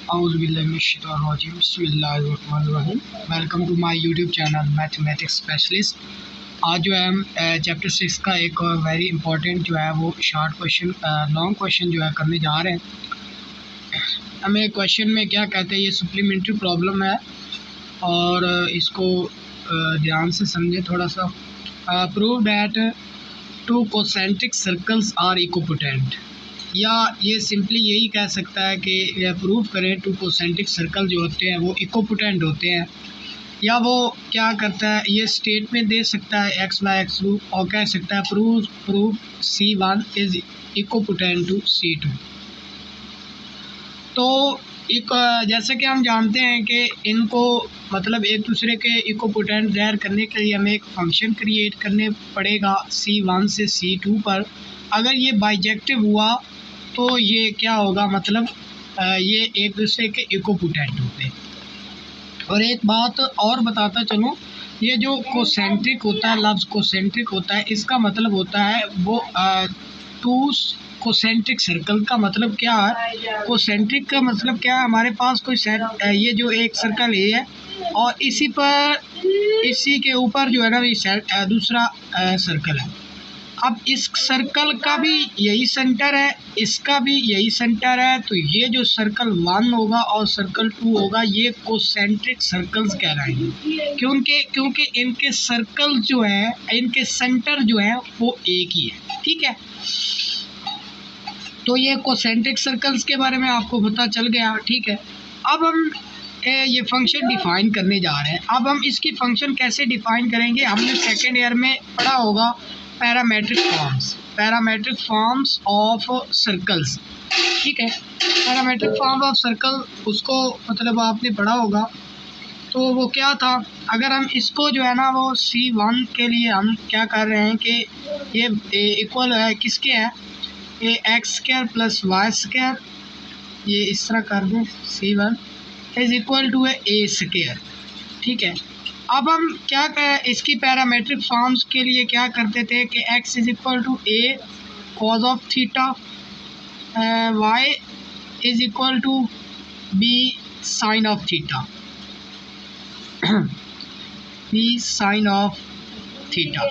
बिस्मिल्लाहिर्रहमानिर्रहीम। Welcome to my YouTube channel mathematics specialist. आज जो है हम चैप्टर 6 का एक वेरी इंपॉर्टेंट जो है वो शॉर्ट क्वेश्चन लॉन्ग क्वेश्चन जो है करने जा रहे हैं। हमें क्वेश्चन में क्या कहते हैं, ये सप्लीमेंट्री प्रॉब्लम है और इसको ध्यान से समझे थोड़ा सा। Prove that two concentric circles are equipotent, या ये सिंपली यही कह सकता है कि प्रूव करें टू कॉन्सेंट्रिक सर्कल जो होते हैं वो इक्विपोटेंट होते हैं, या वो क्या करता है ये स्टेटमेंट दे सकता है एक्स बाय एक्स रूट और कह सकता है prove C1 is equipotent to C2। तो एक जैसे कि हम जानते हैं कि इनको मतलब एक दूसरे के इक्विपोटेंट ज़ाहिर करने के लिए हमें एक फंक्शन क्रिएट करने पड़ेगा C1 से C2 पर। अगर ये बाइजेक्टिव हुआ तो ये क्या होगा, मतलब ये एक दूसरे के इक्विपोटेंट होते हैं। और एक बात और बताता चलूँ, ये जो कोसेंट्रिक होता है, लफ्ज़ कोसेंट्रिक होता है, इसका मतलब होता है वो टू कोसेंट्रिक सर्कल का मतलब क्या है, कोसेंट्रिक का मतलब क्या है, हमारे पास कोई ये जो एक सर्कल ये है और इसी के ऊपर जो है ना ये दूसरा सर्कल है। अब इस सर्कल का भी यही सेंटर है, इसका भी यही सेंटर है, तो ये जो सर्कल 1 होगा और सर्कल 2 होगा ये कोसेंट्रिक सर्कल्स कहलाएंगे, क्योंकि इनके सर्कल जो है, इनके सेंटर जो है वो एक ही है। ठीक है, तो ये कोसेंट्रिक सर्कल्स के बारे में आपको पता चल गया। ठीक है, अब हम ये फंक्शन डिफ़ाइन करने जा रहे हैं। अब हम इसकी फंक्शन कैसे डिफ़ाइन करेंगे, हमने सेकेंड ईयर में पढ़ा होगा पैरामेट्रिक फॉर्म्स ऑफ सर्कल्स। ठीक है, पैरामेट्रिक फॉर्म ऑफ सर्कल उसको मतलब आपने पढ़ा होगा। तो वो क्या था, अगर हम इसको जो है ना वो C1 के लिए हम क्या कर रहे हैं कि ये इक्वल है किसके है, ये x² प्लस y², ये इस तरह कर दें C1 is equal to a²। ठीक है, अब हम क्या करें, इसकी पैरामेट्रिक फॉर्म्स के लिए क्या करते थे कि x is equal to a cos of theta, y is equal to b sine of theta, b sine of theta.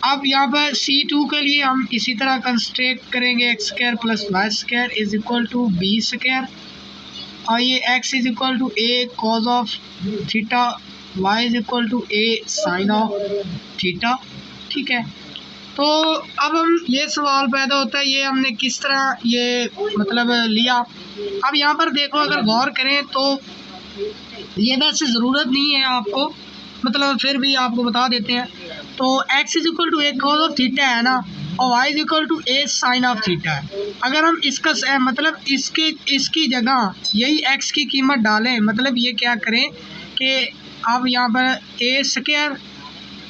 अब यहाँ पर C2 के लिए हम इसी तरह कंस्ट्रक्ट करेंगे x² plus y² is equal to b², और ये x is equal to a cos of theta, y is equal to a sine of theta. ठीक है, तो अब हम ये सवाल पैदा होता है ये हमने किस तरह ये मतलब लिया। अब यहाँ पर देखो, अगर गौर करें तो ये वैसे ज़रूरत नहीं है आपको, मतलब फिर भी आपको बता देते हैं। तो x is equal to a cos of theta है ना, और y is equal to a sine of theta है। अगर हम इसका मतलब इसकी जगह यही x की कीमत डालें, मतलब ये क्या करें कि अब यहाँ पर a²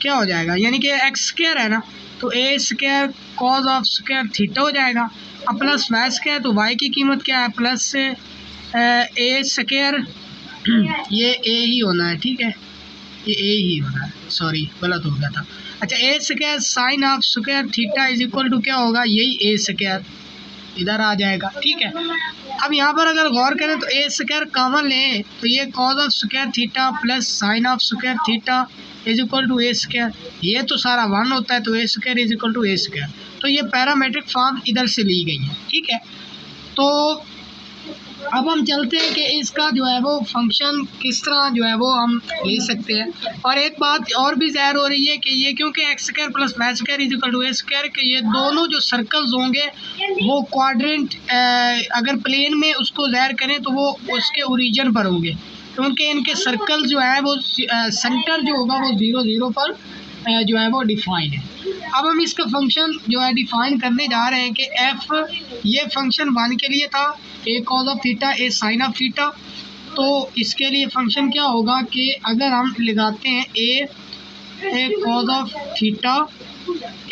क्या हो जाएगा, यानी कि x² है ना, तो a² cause of square theta हो जाएगा, अब प्लस y², तो y की कीमत क्या है प्लस a², ये a ही होना है। ठीक है, ये a ही होना है, सॉरी गलत हो गया था। अच्छा, a² sine of square theta is equal to क्या होगा, यही a² इधर आ जाएगा। ठीक है, अब यहाँ पर अगर गौर करें तो a² कॉमन लें तो ये cos of square theta plus sine of square theta is equal to a², ये तो सारा 1 होता है, तो a² is equal to a²। तो ये पैरामेट्रिक फॉर्म इधर से ली गई है। ठीक है, तो अब हम चलते हैं कि इसका जो है वो फंक्शन किस तरह जो है वो हम ले सकते हैं। और एक बात और भी ज़ाहिर हो रही है कि ये क्योंकि x² plus y² is equal to a², कि ये दोनों जो सर्कल्स होंगे वो क्वाड्रेंट अगर प्लेन में उसको ज़ाहिर करें तो वो उसके ओरिजिन पर होंगे, क्योंकि इनके सर्कल जो है वो सेंटर जो होगा वो 0 0 पर जो है वो डिफाइन है। अब हम इसका फंक्शन जो है डिफाइन करने जा रहे हैं कि f ये फंक्शन 1 के लिए था, a cos of theta a sine of theta, तो इसके लिए फंक्शन क्या होगा कि अगर हम लगाते हैं a cos of theta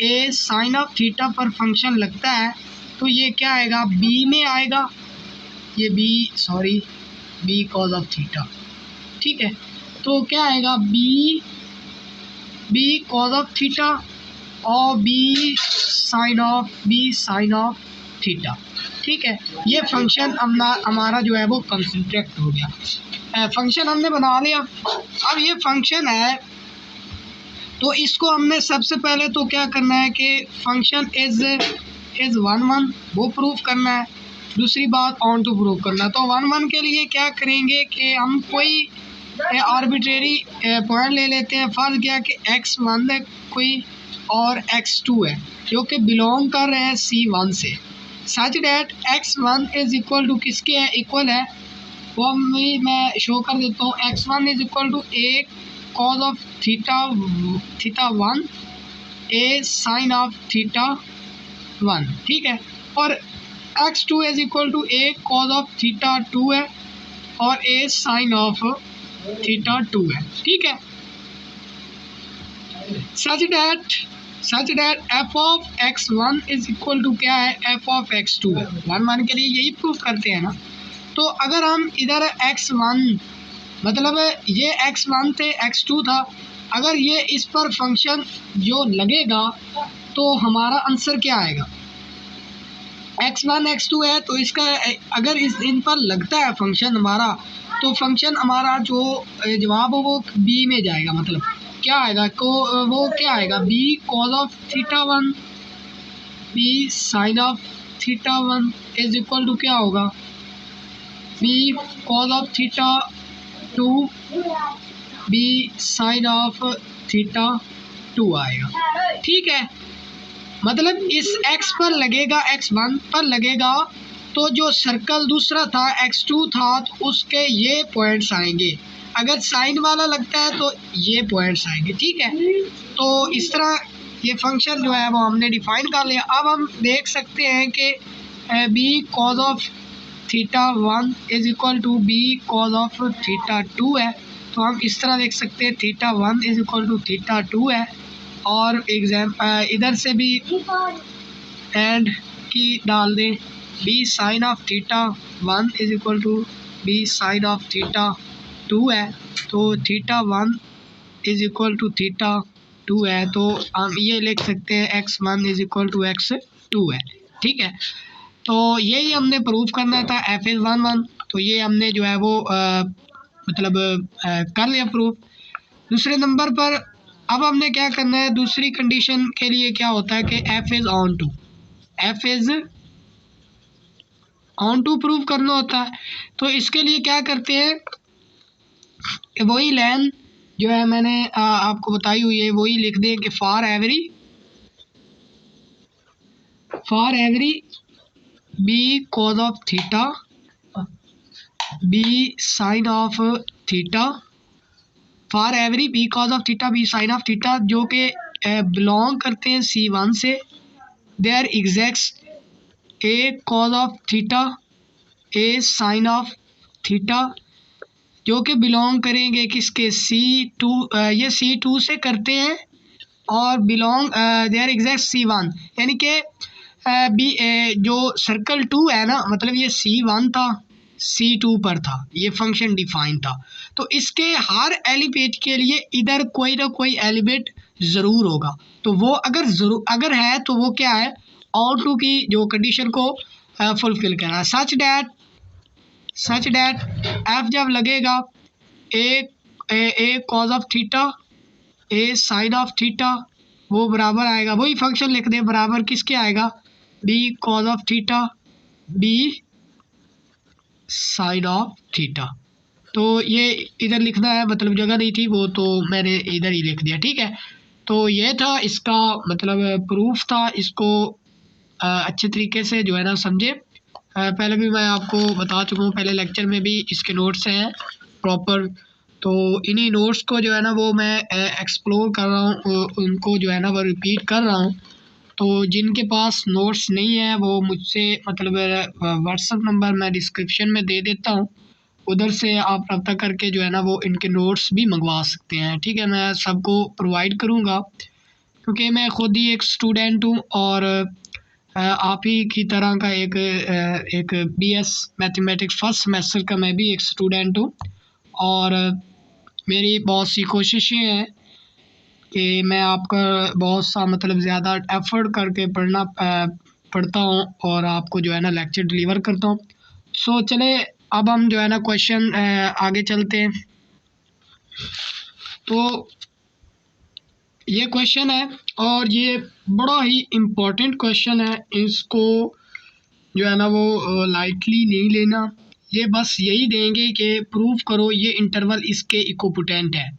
a sine of theta पर फंक्शन लगता है, तो ये क्या आएगा, b में आएगा, ये b कॉज ऑफ थीटा। ठीक है, तो क्या आएगा b कॉज ऑफ थीटा और b साइन ऑफ थीटा। ठीक है। ये फंक्शन हमारा जो है वो कंसंट्रेट हो गया। फंक्शन हमने बना लिया। अब ये फंक्शन है तो इसको हमने सबसे पहले तो क्या करना है कि फंक्शन इज़ वन वन वो प्रूफ करना है। दूसरी बात ऑन टू प्रूफ करना। तो वन वन के लिए क्या करेंगे कि हम कोई आर्बिट्रेरी पॉइंट ले लेते हैं। फर्ज किया कि x1 है कोई और x2 है जो कि बिलोंग कर रहे हैं C1 से, such that x1 is equal to किसके है, इक्वल है वो मैं शो कर देता हूँ। x1 is equal to a cos of theta 1 a sine of theta 1, ठीक है। और x2 is equal to a cos of theta 2 है और a साइन ऑफ थीटा 2 है, ठीक है। Such that f of x1 is equal to क्या है, f ऑफ x2 है। वन के लिए यही प्रूफ करते हैं ना। तो अगर हम इधर x1 मतलब ये x1 थे x2 था, अगर ये इस पर फंक्शन जो लगेगा तो हमारा आंसर क्या आएगा, x1 x2 है तो इसका अगर इन पर लगता है फंक्शन हमारा तो फंक्शन हमारा जो जवाब हो वो b में जाएगा। मतलब क्या आएगा वो क्या आएगा, b cos of theta 1 b sine of theta 1 is equal to क्या होगा, b cos of theta 2 b sine of theta 2 आएगा, ठीक है। मतलब इस x पर लगेगा, x1 पर लगेगा तो जो सर्कल दूसरा था x2 था तो उसके ये पॉइंट्स आएंगे। अगर साइन वाला लगता है तो ये पॉइंट्स आएंगे, ठीक है। तो इस तरह ये फंक्शन जो है वो हमने डिफाइन कर लिया। अब हम देख सकते हैं कि b cos of theta 1 is equal to b cos of theta 2 है। तो हम इस तरह देख सकते हैं theta 1 is equal to theta 2 है। और इधर से भी एंड की डाल दें, b sine of theta 1 is equal to b sine of theta 2 है। तो theta 1 is equal to theta 2 है, तो हम ये लिख सकते हैं x1 is equal to x2 है, ठीक है। तो यही हमने प्रूफ करना था f इज़ 1 1। तो ये हमने जो है वो कर लिया प्रूफ। दूसरे नंबर पर अब हमने क्या करना है, दूसरी कंडीशन के लिए क्या होता है कि f is onto prove करना होता है। तो इसके लिए क्या करते हैं, वही लाइन जो है मैंने आपको बताई हुई है वही लिख दें कि for every b cos of theta b sine of theta, for every b cos of theta b sine of theta जो कि बिलोंग करते हैं C1 से, there exist a cos of theta a sine of theta जो कि belong करेंगे किसके, C2 ये C2 से करते हैं और बिलोंग देयर एग्जैक्ट C1, यानी कि जो सर्कल 2 है ना, मतलब ये C1 था C2 पर था, ये फंक्शन डिफाइन था। तो इसके हर एलिमेंट के लिए इधर कोई ना कोई एलिमेंट ज़रूर होगा। तो वो अगर है तो वो क्या है, ऑन टू की जो कंडीशन को फुलफिल करना। सच डैट f जब लगेगा a cos of theta a sine of theta वो बराबर आएगा, वही फंक्शन लिख दें, बराबर किसके आएगा, b cos of theta b sine of theta. तो ये इधर लिखना है, मतलब जगह नहीं थी वो, तो मैंने इधर ही लिख दिया, ठीक है। तो ये था इसका मतलब प्रूफ था, इसको अच्छे तरीके से जो है ना समझे। पहले भी मैं आपको बता चुका हूँ, पहले लेक्चर में भी इसके नोट्स हैं प्रॉपर। तो इन्हीं नोट्स को जो है ना वो मैं एक्सप्लोर कर रहा हूँ, उनको जो है ना वो रिपीट कर रहा हूँ। तो जिनके पास नोट्स नहीं है वो मुझसे मतलब व्हाट्सअप नंबर मैं डिस्क्रिप्शन में दे देता हूँ, उधर से आप रब्ता करके जो है ना वो इनके नोट्स भी मंगवा सकते हैं, ठीक है। मैं सबको प्रोवाइड करूँगा क्योंकि मैं ख़ुद ही एक स्टूडेंट हूँ और आप ही की तरह का एक BS मैथमेटिक्स फर्स्ट सेमेस्टर का मैं भी एक स्टूडेंट हूँ। और मेरी बहुत सी कोशिशें हैं कि मैं आपका बहुत सा मतलब ज़्यादा एफ़र्ट करके पढ़ता हूँ और आपको जो है ना लेक्चर डिलीवर करता हूँ। सो चले अब हम जो है ना क्वेश्चन आगे चलते हैं। तो ये क्वेश्चन है और ये बड़ा ही इम्पोर्टेंट क्वेश्चन है, इसको जो है ना वो लाइटली नहीं लेना। ये बस यही देंगे कि प्रूफ करो ये इंटरवल इसके इक्विपोटेंट है।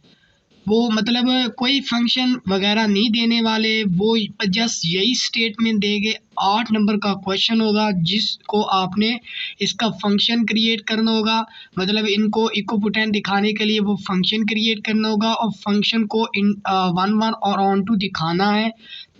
वो मतलब कोई फंक्शन वगैरह नहीं देने वाले, वो जस्ट यही स्टेटमेंट देंगे। 8 नंबर का क्वेश्चन होगा जिसको आपने इसका फंक्शन क्रिएट करना होगा, मतलब इनको इक्विपोटेंट दिखाने के लिए वो फंक्शन क्रिएट करना होगा और फंक्शन को इन 1 1 और ऑन टू दिखाना है।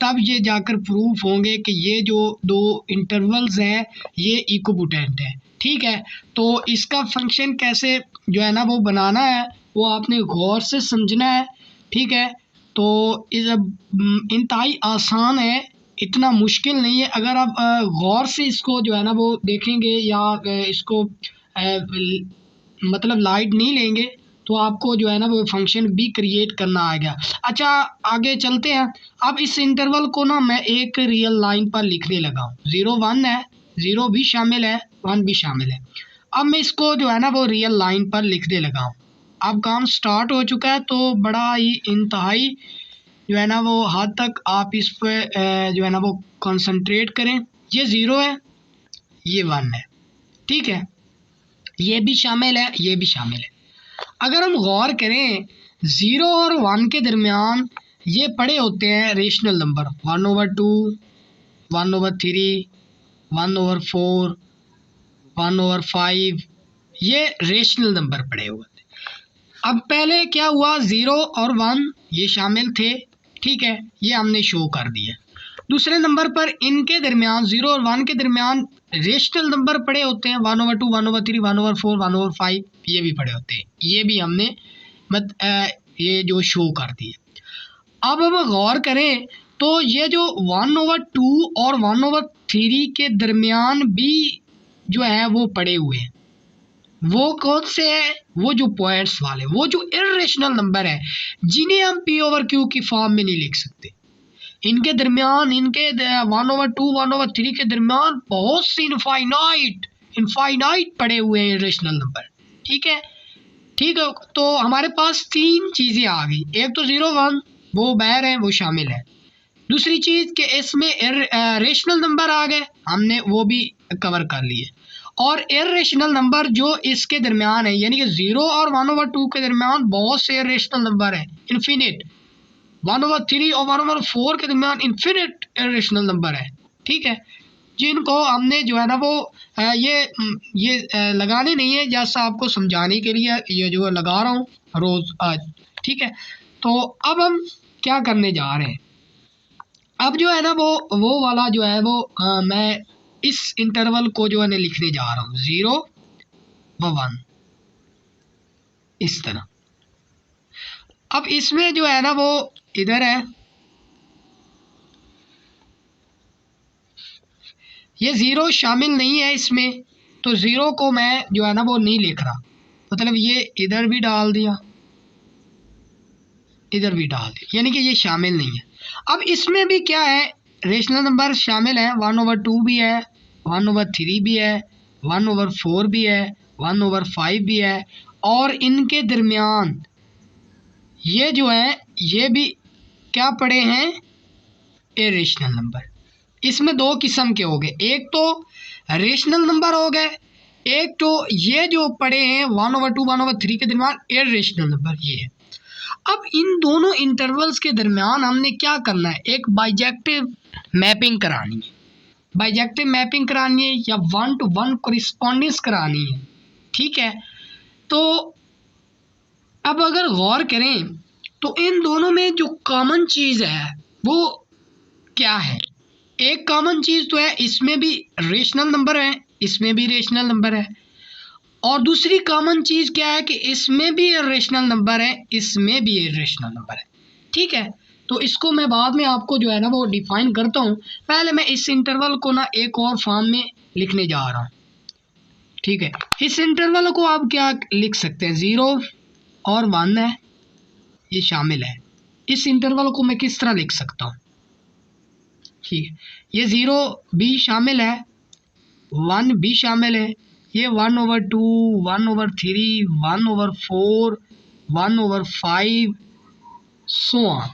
तब ये जाकर प्रूफ होंगे कि ये जो दो इंटरवल्स हैं ये इक्विपोटेंट है। ठीक है, तो इसका फंक्शन कैसे जो है ना वो बनाना है वो आपने गौर से समझना है। ठीक है, तो इस इंतहाई आसान है, इतना मुश्किल नहीं है। अगर आप गौर से इसको जो है ना वो देखेंगे या इसको मतलब लाइट नहीं लेंगे तो आपको जो है ना वो फंक्शन भी क्रिएट करना आएगा। अच्छा, आगे चलते हैं। अब इस इंटरवल को ना मैं एक रियल लाइन पर लिखने लगा हूँ। 0 1 है, 0 भी शामिल है, 1 भी शामिल है। अब मैं इसको जो है ना वो रियल लाइन पर लिखने लगा हूँ। अब काम स्टार्ट हो चुका है, तो बड़ा ही इंतहाई जो है ना वो हद तक आप इस पर जो है ना वो कंसंट्रेट करें। ये 0 है, ये 1 है। ठीक है, ये भी शामिल है, ये भी शामिल है। अगर हम गौर करें 0 और 1 के दरमियान ये पड़े होते हैं रेशनल नंबर 1/2, 1/3, 1/4, 1/5, ये रेशनल नंबर पड़े हुए थे। अब पहले क्या हुआ, 0 और 1 ये शामिल थे। ठीक है, ये हमने शो कर दिया। दूसरे नंबर पर इनके दरमियान 0 और 1 के दरमियान रेशनल नंबर पड़े होते हैं 1/2, 1/3, 1/4, 1/5, ये भी पड़े होते हैं। ये भी हमने ये जो शो कर दिया। अब हम गौर करें तो ये जो 1/2 और 1/3 के दरमियान भी जो है वो पड़े हुए हैं। वो कौन से हैं, वो जो पॉइंट्स वाले, वो जो इर्रेशनल नंबर है जिन्हें हम P/Q की फॉर्म में नहीं लिख सकते। इनके दरमियान, इनके 1/2, 1/3 के दरमियान बहुत सी इनफाइनाइट पड़े हुए हैं इर्रेशनल नंबर। ठीक है, ठीक है, तो हमारे पास 3 चीज़ें आ गई। एक तो 0 1 वो बाहर है, वो शामिल है। दूसरी चीज़ कि इसमें रेशनल नंबर आ गए, हमने वो भी कवर कर लिए। और इर्रेशनल नंबर जो इसके दरमियान है, यानी कि 0 और 1/2 के दरमियान बहुत से इर्रेशनल नंबर हैं, इन्फिनिट। 1/3 और 1/4 के दरमियान इन्फिनिट इर्रेशनल नंबर है। ठीक है, जिनको हमने जो है ना वो ये लगाने नहीं है, जैसा आपको समझाने के लिए ये जो लगा रहा हूँ रोज़ आज। ठीक है, तो अब हम क्या करने जा रहे हैं, अब जो है ना वो वाला जो है वो मैं इस इंटरवल को जो है ना लिखने जा रहा हूँ 0 व 1 इस तरह। अब इसमें जो है ना वो इधर है, ये 0 शामिल नहीं है इसमें, तो 0 को मैं जो है ना वो नहीं लिख रहा, मतलब ये इधर भी डाल दिया, इधर भी डाल दिया, यानी कि ये शामिल नहीं है। अब इसमें भी क्या है, रेशनल नंबर शामिल है, 1/2 भी है, 1/3 भी है, 1/4 भी है, 1/5 भी है, और इनके दरमियान ये जो है ये भी क्या पड़े हैं, इरेशनल नंबर। इसमें 2 किस्म के हो गए, एक तो रेशनल नंबर हो गए, एक तो ये जो पड़े हैं 1/2, 1/3 के दरमियान इरेशनल नंबर ये है। अब इन दोनों इंटरवल्स के दरमियान हमने क्या करना है, एक बाइजेक्टिव मैपिंग करानी है। बाइजेक्टिव मैपिंग करानी है या 1-to-1 कोरिस्पोंडेंस करानी है। ठीक है, तो अब अगर गौर करें तो इन दोनों में जो कॉमन चीज़ है वो क्या है, एक कॉमन चीज़ तो है इसमें भी रेशनल नंबर है, इसमें भी रेशनल नंबर है, और दूसरी कॉमन चीज़ क्या है कि इसमें भी इर्रेशनल नंबर है, इसमें भी इर्रेशनल नंबर है। ठीक है, तो इसको मैं बाद में आपको जो है ना वो डिफाइन करता हूँ। पहले मैं इस इंटरवल को ना एक और फॉर्म में लिखने जा रहा हूँ। ठीक है, इस इंटरवल को आप क्या लिख सकते हैं, 0 और 1 है, ये शामिल है। इस इंटरवल को मैं किस तरह लिख सकता हूँ, ठीक है, ये 0 भी शामिल है, 1 भी शामिल है, ये 1/2, 1/3, 1/4, 1/5 सो ऑन।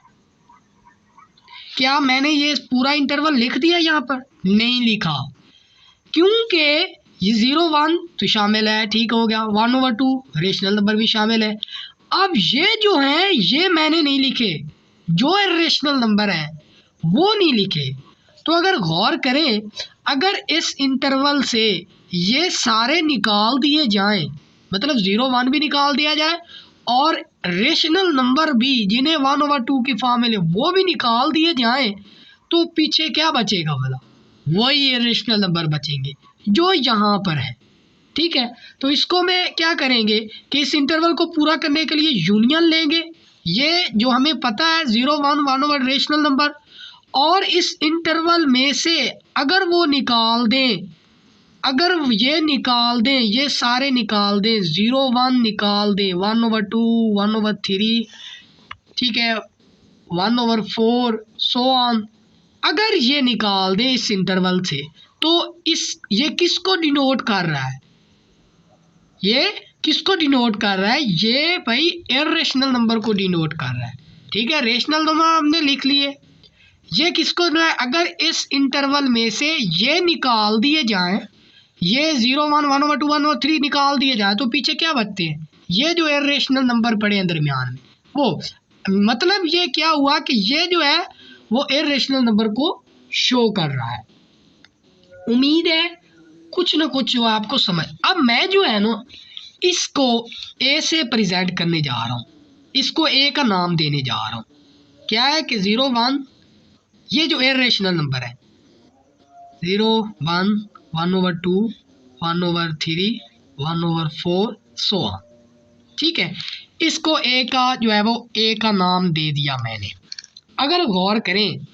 क्या मैंने ये पूरा इंटरवल लिख दिया यहाँ पर? नहीं लिखा, क्योंकि ये 0 1 तो शामिल है, ठीक हो गया, 1/2 रेशनल नंबर भी शामिल है। अब ये जो है ये मैंने नहीं लिखे, जो इर्रेशनल नंबर है वो नहीं लिखे। तो अगर गौर करें, अगर इस इंटरवल से ये सारे निकाल दिए जाएं, मतलब 0 1 भी निकाल दिया जाए और रेशनल नंबर भी जिन्हें 1/2 की फॉर्म में वो भी निकाल दिए जाएं, तो पीछे क्या बचेगा भला? वही इर्रेशनल नंबर बचेंगे जो यहाँ पर है। ठीक है, तो इसको में क्या करेंगे कि इस इंटरवल को पूरा करने के लिए यूनियन लेंगे। ये जो हमें पता है 0 1 1 रेशनल नंबर, और इस इंटरवल में से अगर वो निकाल दें, अगर ये निकाल दें, ये सारे निकाल दें, 0 1 निकाल दें, 1/2, 1/3, ठीक है, 1/4 सो ऑन, अगर ये निकाल दें इस इंटरवल से, तो ये किसको डिनोट कर रहा है? ये किसको डिनोट कर रहा है? ये भाई इर्रेशनल नंबर को डिनोट कर रहा है। ठीक है, रेशनल नंबर हमने लिख लिए, ये किसको है? अगर इस इंटरवल में से ये निकाल दिए जाएं, ये 0 1 1/2 1/3 निकाल दिए जाएं, तो पीछे क्या बचते हैं? ये जो इर्रेशनल नंबर पड़े हैं दरमियान में, वो मतलब ये क्या हुआ कि ये जो है वो इर्रेशनल नंबर को शो कर रहा है। उम्मीद है कुछ ना कुछ जो आपको समझ। अब मैं जो है ना इसको ए से प्रेजेंट करने जा रहा हूँ, इसको ए का नाम देने जा रहा हूँ। क्या है कि 0 1 ये जो इर्रेशनल नंबर है 0 1 1/2 1/3 1/4 सो ऑन, ठीक है, इसको ए का जो है वो ए का नाम दे दिया मैंने। अगर गौर करें,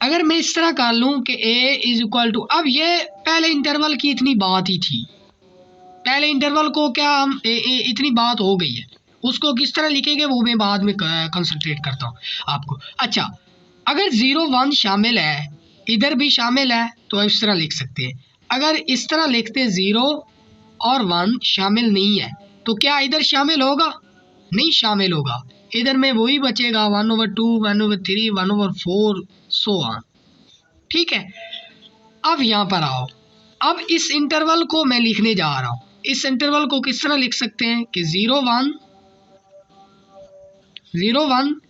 अगर मैं इस तरह कर लूँ कि ए इज इक्वल टू, अब ये पहले इंटरवल की इतनी बात ही थी, पहले इंटरवल को क्या हम इतनी बात हो गई है, उसको किस तरह लिखेंगे वो मैं बाद में कंसंट्रेट करता हूँ आपको। अच्छा, अगर 0 1 शामिल है, इधर भी शामिल है, तो इस तरह लिख सकते हैं। अगर इस तरह लिखते 0 और 1 शामिल नहीं है, तो क्या इधर शामिल होगा? नहीं शामिल होगा, इधर में वही बचेगा 1/2 1/3 1/4 सो ऑन। ठीक है, अब यहाँ पर आओ, अब इस इंटरवल को मैं लिखने जा रहा हूँ। इस इंटरवल को किस तरह लिख सकते हैं कि 0 1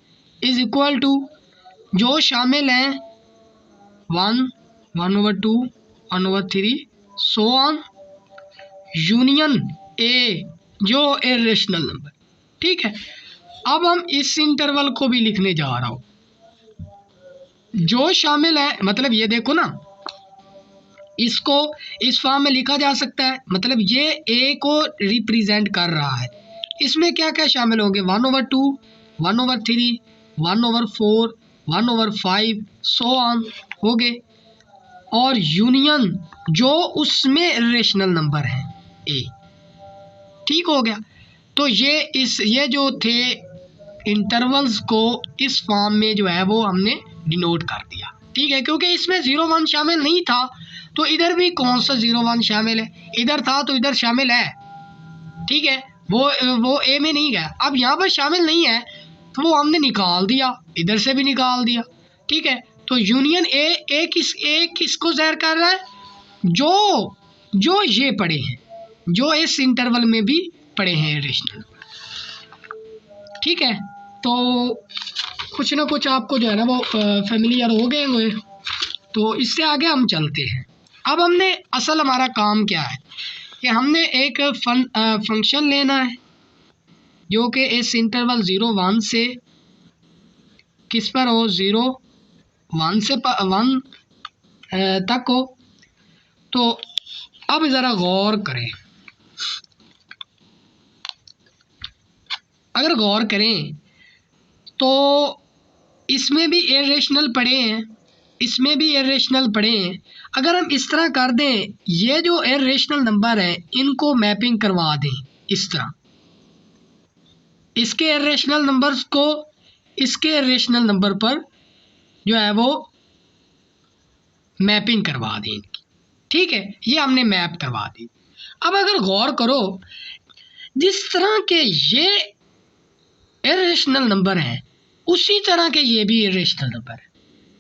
इज इक्वल टू जो शामिल हैं 1 1/2 1/3 सो ऑन यूनियन ए जो इर्रेशनल नंबर। ठीक है, अब हम इस इंटरवल को भी लिखने जा रहा हूँ, जो शामिल है, मतलब ये देखो ना, इसको इस फॉर्म में लिखा जा सकता है, मतलब ये ए को रिप्रेजेंट कर रहा है। इसमें क्या क्या शामिल होंगे? 1/2 1/3 1/4 1/5 सो ऑन हो गए, और यूनियन जो उसमें इर्रेशनल नंबर है ए। ठीक हो गया, तो ये जो थे इंटरवल्स को इस फॉर्म में जो है वो हमने डिनोट कर दिया। ठीक है, क्योंकि इसमें 0 1 शामिल नहीं था, तो इधर भी कौन सा 0 1 शामिल है? इधर था तो इधर शामिल है। ठीक है, वो ए में नहीं गया, अब यहाँ पर शामिल नहीं है तो वो हमने निकाल दिया, इधर से भी निकाल दिया। ठीक है, तो यूनियन ए किसको ज़ाहिर कर रहा है? जो ये पड़े हैं, जो इस इंटरवल में भी पड़े हैं इर्रेशनल। ठीक है, तो कुछ ना कुछ आपको जो है ना वो फेमिलियर हो गए हुए, तो इससे आगे हम चलते हैं। अब हमने असल हमारा काम क्या है कि हमने एक फंक्शन लेना है जो कि इस इंटरवल 0 1 से किस पर हो, 0 1 से 1 तक हो। तो अब ज़रा गौर करें, अगर गौर करें तो इसमें भी इर्रेशनल पड़े हैं, इसमें भी इर्रेशनल पड़े हैं। अगर हम इस तरह कर दें, ये जो इर्रेशनल नंबर है इनको मैपिंग करवा दें इस तरह, इसके इर्रेशनल नंबर्स को इसके इर्रेशनल नंबर पर जो है वो मैपिंग करवा दी इनकी, ठीक है, ये हमने मैप करवा दी। अब अगर गौर करो, जिस तरह के ये इरेशनल नंबर हैं उसी तरह के ये भी इरेशनल नंबर है,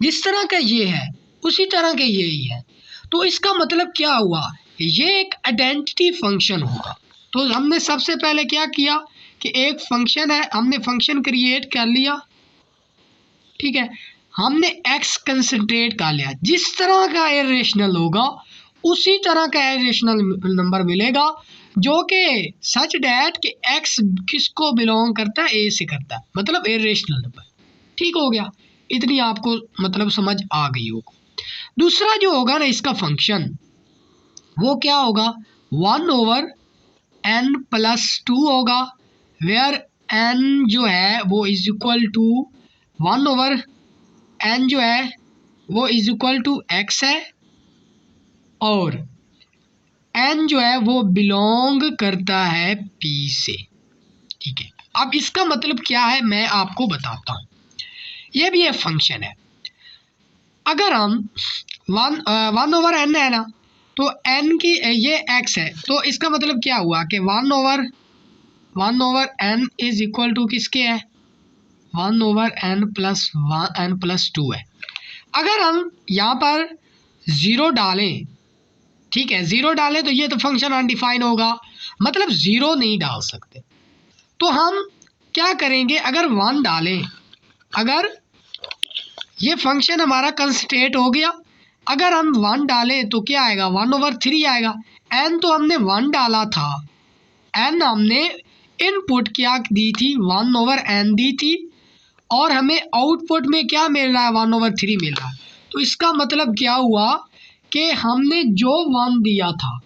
जिस तरह का ये है उसी तरह के ये ही है। तो इसका मतलब क्या हुआ, ये एक आइडेंटिटी फंक्शन होगा। तो हमने सबसे पहले क्या किया कि एक फंक्शन है, हमने फंक्शन क्रिएट कर लिया, ठीक है, हमने एक्स कंसंट्रेट कर लिया, जिस तरह का इरेशनल होगा उसी तरह का इरेशनल नंबर मिलेगा, जो कि सच डैट कि एक्स किसको बिलोंग करता है, ए से करता है, मतलब इरेशनल नंबर। ठीक हो गया, इतनी आपको मतलब समझ आ गई होगी। दूसरा जो होगा ना इसका फंक्शन, वो क्या होगा, 1/n+2 होगा, वेयर n जो है वो इज इक्वल टू 1/n जो है वो इज इक्वल टू x है, और n जो है वो बिलोंग करता है p से। ठीक है, अब इसका मतलब क्या है मैं आपको बताता हूँ। ये भी एक फंक्शन है। अगर हम 1/n है ना, तो n की ये x है, तो इसका मतलब क्या हुआ कि 1/n इज इक्वल टू किसके है, 1/n+2 है। अगर हम यहाँ पर 0 डालें, ठीक है, 0 डालें तो ये तो फंक्शन अनडिफाइन होगा, मतलब 0 नहीं डाल सकते। तो हम क्या करेंगे, अगर 1 डालें, अगर ये फंक्शन हमारा कंस्ट्रेंट हो गया, अगर हम 1 डालें तो क्या आएगा, 1/3 आएगा। n तो हमने 1 डाला था, n हमने इनपुट क्या दी थी, 1/n दी थी, और हमें आउटपुट में क्या मिल रहा है, 1/3 मिल रहा है। तो इसका मतलब क्या हुआ कि हमने जो 1 दिया था,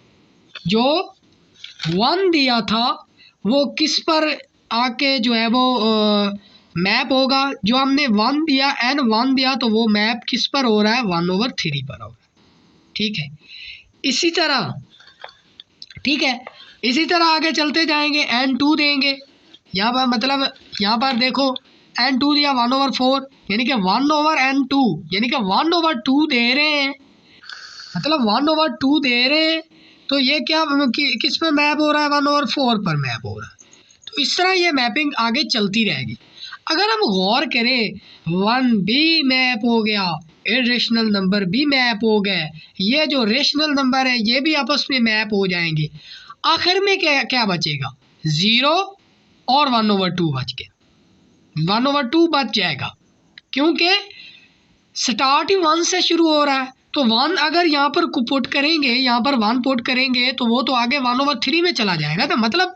जो 1 दिया था वो किस पर आके जो है वो मैप होगा, जो हमने 1 दिया, n1 दिया, तो वो मैप किस पर हो रहा है, 1/3 पर हो रहा है। ठीक है, इसी तरह, ठीक है, इसी तरह आगे चलते जाएंगे, n2 देंगे, यहाँ पर मतलब यहाँ पर देखो n2 दिया 1/4, यानी कि 1/n2, यानी कि 1/2 दे रहे हैं, मतलब 1/2 दे रहे हैं, तो ये क्या किस पर मैप हो रहा है, 1/4 पर मैप हो रहा है। तो इस तरह ये मैपिंग आगे चलती रहेगी। अगर हम गौर करें, 1 भी मैप हो गया, इरेशनल नंबर भी मैप हो गए, ये जो रेशनल नंबर है ये भी आपस में मैप हो जाएंगे, आखिर में क्या क्या बचेगा, 0 और 1/2 बच गया, 1/2 बच जाएगा, क्योंकि स्टार्ट ही 1 से शुरू हो रहा है। तो 1 अगर यहाँ पर पुट करेंगे, यहाँ पर 1 पुट करेंगे, तो वो तो आगे 1/3 में चला जाएगा ना, मतलब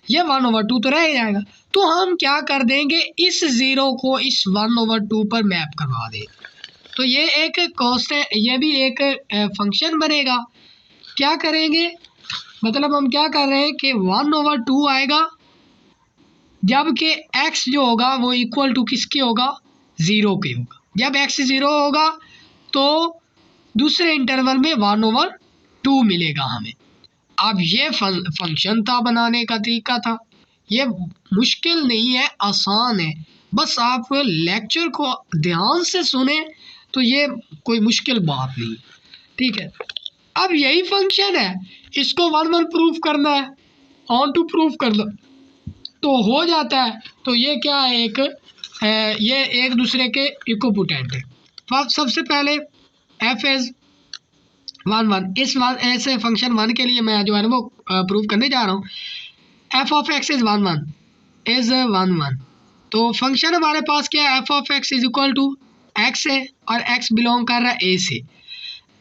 ये 1/2 तो रह जाएगा। तो हम क्या कर देंगे, इस 0 को इस 1/2 पर मैप करवा दें, तो ये एक कॉस्ट है, ये भी एक फंक्शन बनेगा। क्या करेंगे, मतलब हम क्या कर रहे हैं कि 1/2 आएगा, जबकि x जो होगा वो इक्वल टू किसके होगा, 0 के होगा। जब x 0 होगा तो दूसरे इंटरवल में 1/2 मिलेगा हमें। अब ये फंक्शन था, बनाने का तरीका था, ये मुश्किल नहीं है, आसान है, बस आप लेक्चर को ध्यान से सुने तो ये कोई मुश्किल बात नहीं। ठीक है, अब यही फंक्शन है, इसको 1 प्रूफ करना है, ऑन टू प्रूफ करना तो हो जाता है। तो ये क्या है, ये एक दूसरे के इक्विपोटेंट है। तो सबसे पहले f इज 1 इस ऐसे फंक्शन 1 के लिए मैं जो है वो प्रूव करने जा रहा हूँ, f ऑफ x इज 1 तो फंक्शन हमारे पास क्या है, f of x is equal to x है, और x बिलोंग कर रहा है a से।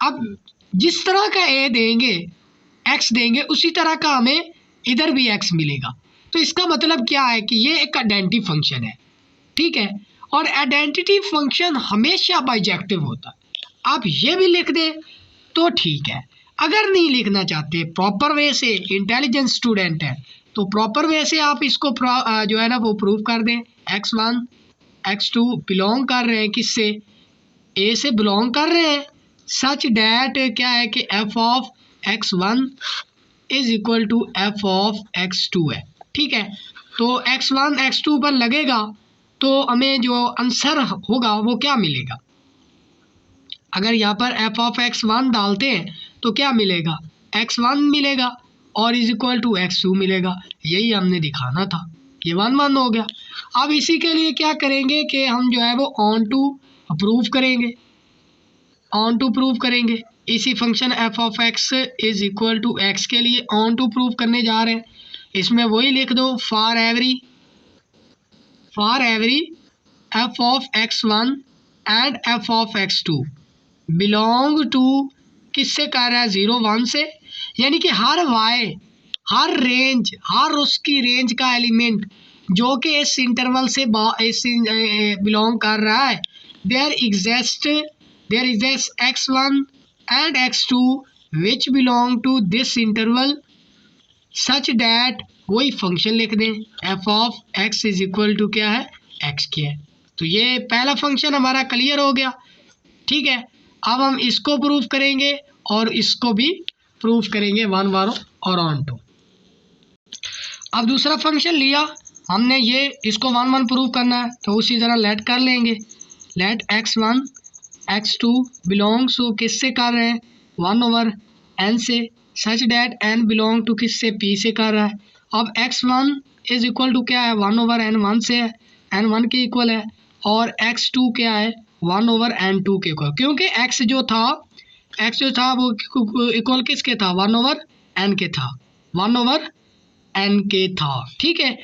अब जिस तरह का a देंगे, x देंगे, उसी तरह का हमें इधर भी x मिलेगा। तो इसका मतलब क्या है कि ये एक आइडेंटिटी फंक्शन है, ठीक है, और आइडेंटिटी फंक्शन हमेशा बाइजेक्टिव होता है। आप ये भी लिख दें तो ठीक है, अगर नहीं लिखना चाहते प्रॉपर वे से, इंटेलिजेंट स्टूडेंट है तो प्रॉपर वे से आप इसको जो है ना वो प्रूव कर दें, x1 x2 बिलोंग कर रहे हैं किससे, a से बिलोंग कर रहे हैं, सच डैट क्या है कि f of x1 is equal to f of x2 है। ठीक है, तो x1 x2 पर लगेगा तो हमें जो आंसर होगा वो क्या मिलेगा, अगर यहाँ पर एफ ऑफ एक्स वन डालते हैं तो क्या मिलेगा, एक्स वन मिलेगा और is equal to x two मिलेगा। यही हमने दिखाना था, ये वन वन हो गया। अब इसी के लिए क्या करेंगे कि हम जो है वो ऑन टू प्रूव करेंगे, ऑन टू प्रूव करेंगे। इसी function f of x is equal to x के लिए ऑन टू प्रूव करने जा रहे हैं। इसमें वही लिख दो, for every f of x one and f of x two belong to, किससे कर रहा है, 0 1 से, यानी कि हर वाई, हर रेंज, हर उसकी रेंज का एलिमेंट जो कि इस इंटरवल से बिलोंग कर रहा है, there exist x1 and x2 which belong to this interval such that, वही फंक्शन लिख दें f of x is equal to क्या है, x के है। तो ये पहला फंक्शन हमारा क्लियर हो गया, ठीक है। अब हम इसको प्रूफ करेंगे और इसको भी प्रूफ करेंगे वन वन और ऑन टू। अब दूसरा फंक्शन लिया हमने, ये इसको वन वन प्रूफ करना है, तो उसी तरह लेट कर लेंगे, late x1 x2 belongs to, किससे कर रहे हैं, 1/n से, such that n belong to किससे, p से कर रहा है। अब x1 इज इक्वल टू क्या है, 1/n 1 से है, n 1 के इक्वल है, और x2 क्या है, 1/n 2 के इक्वल, क्योंकि x जो था वो इक्वल किसके था, 1/n के था, 1/n के था, ठीक है।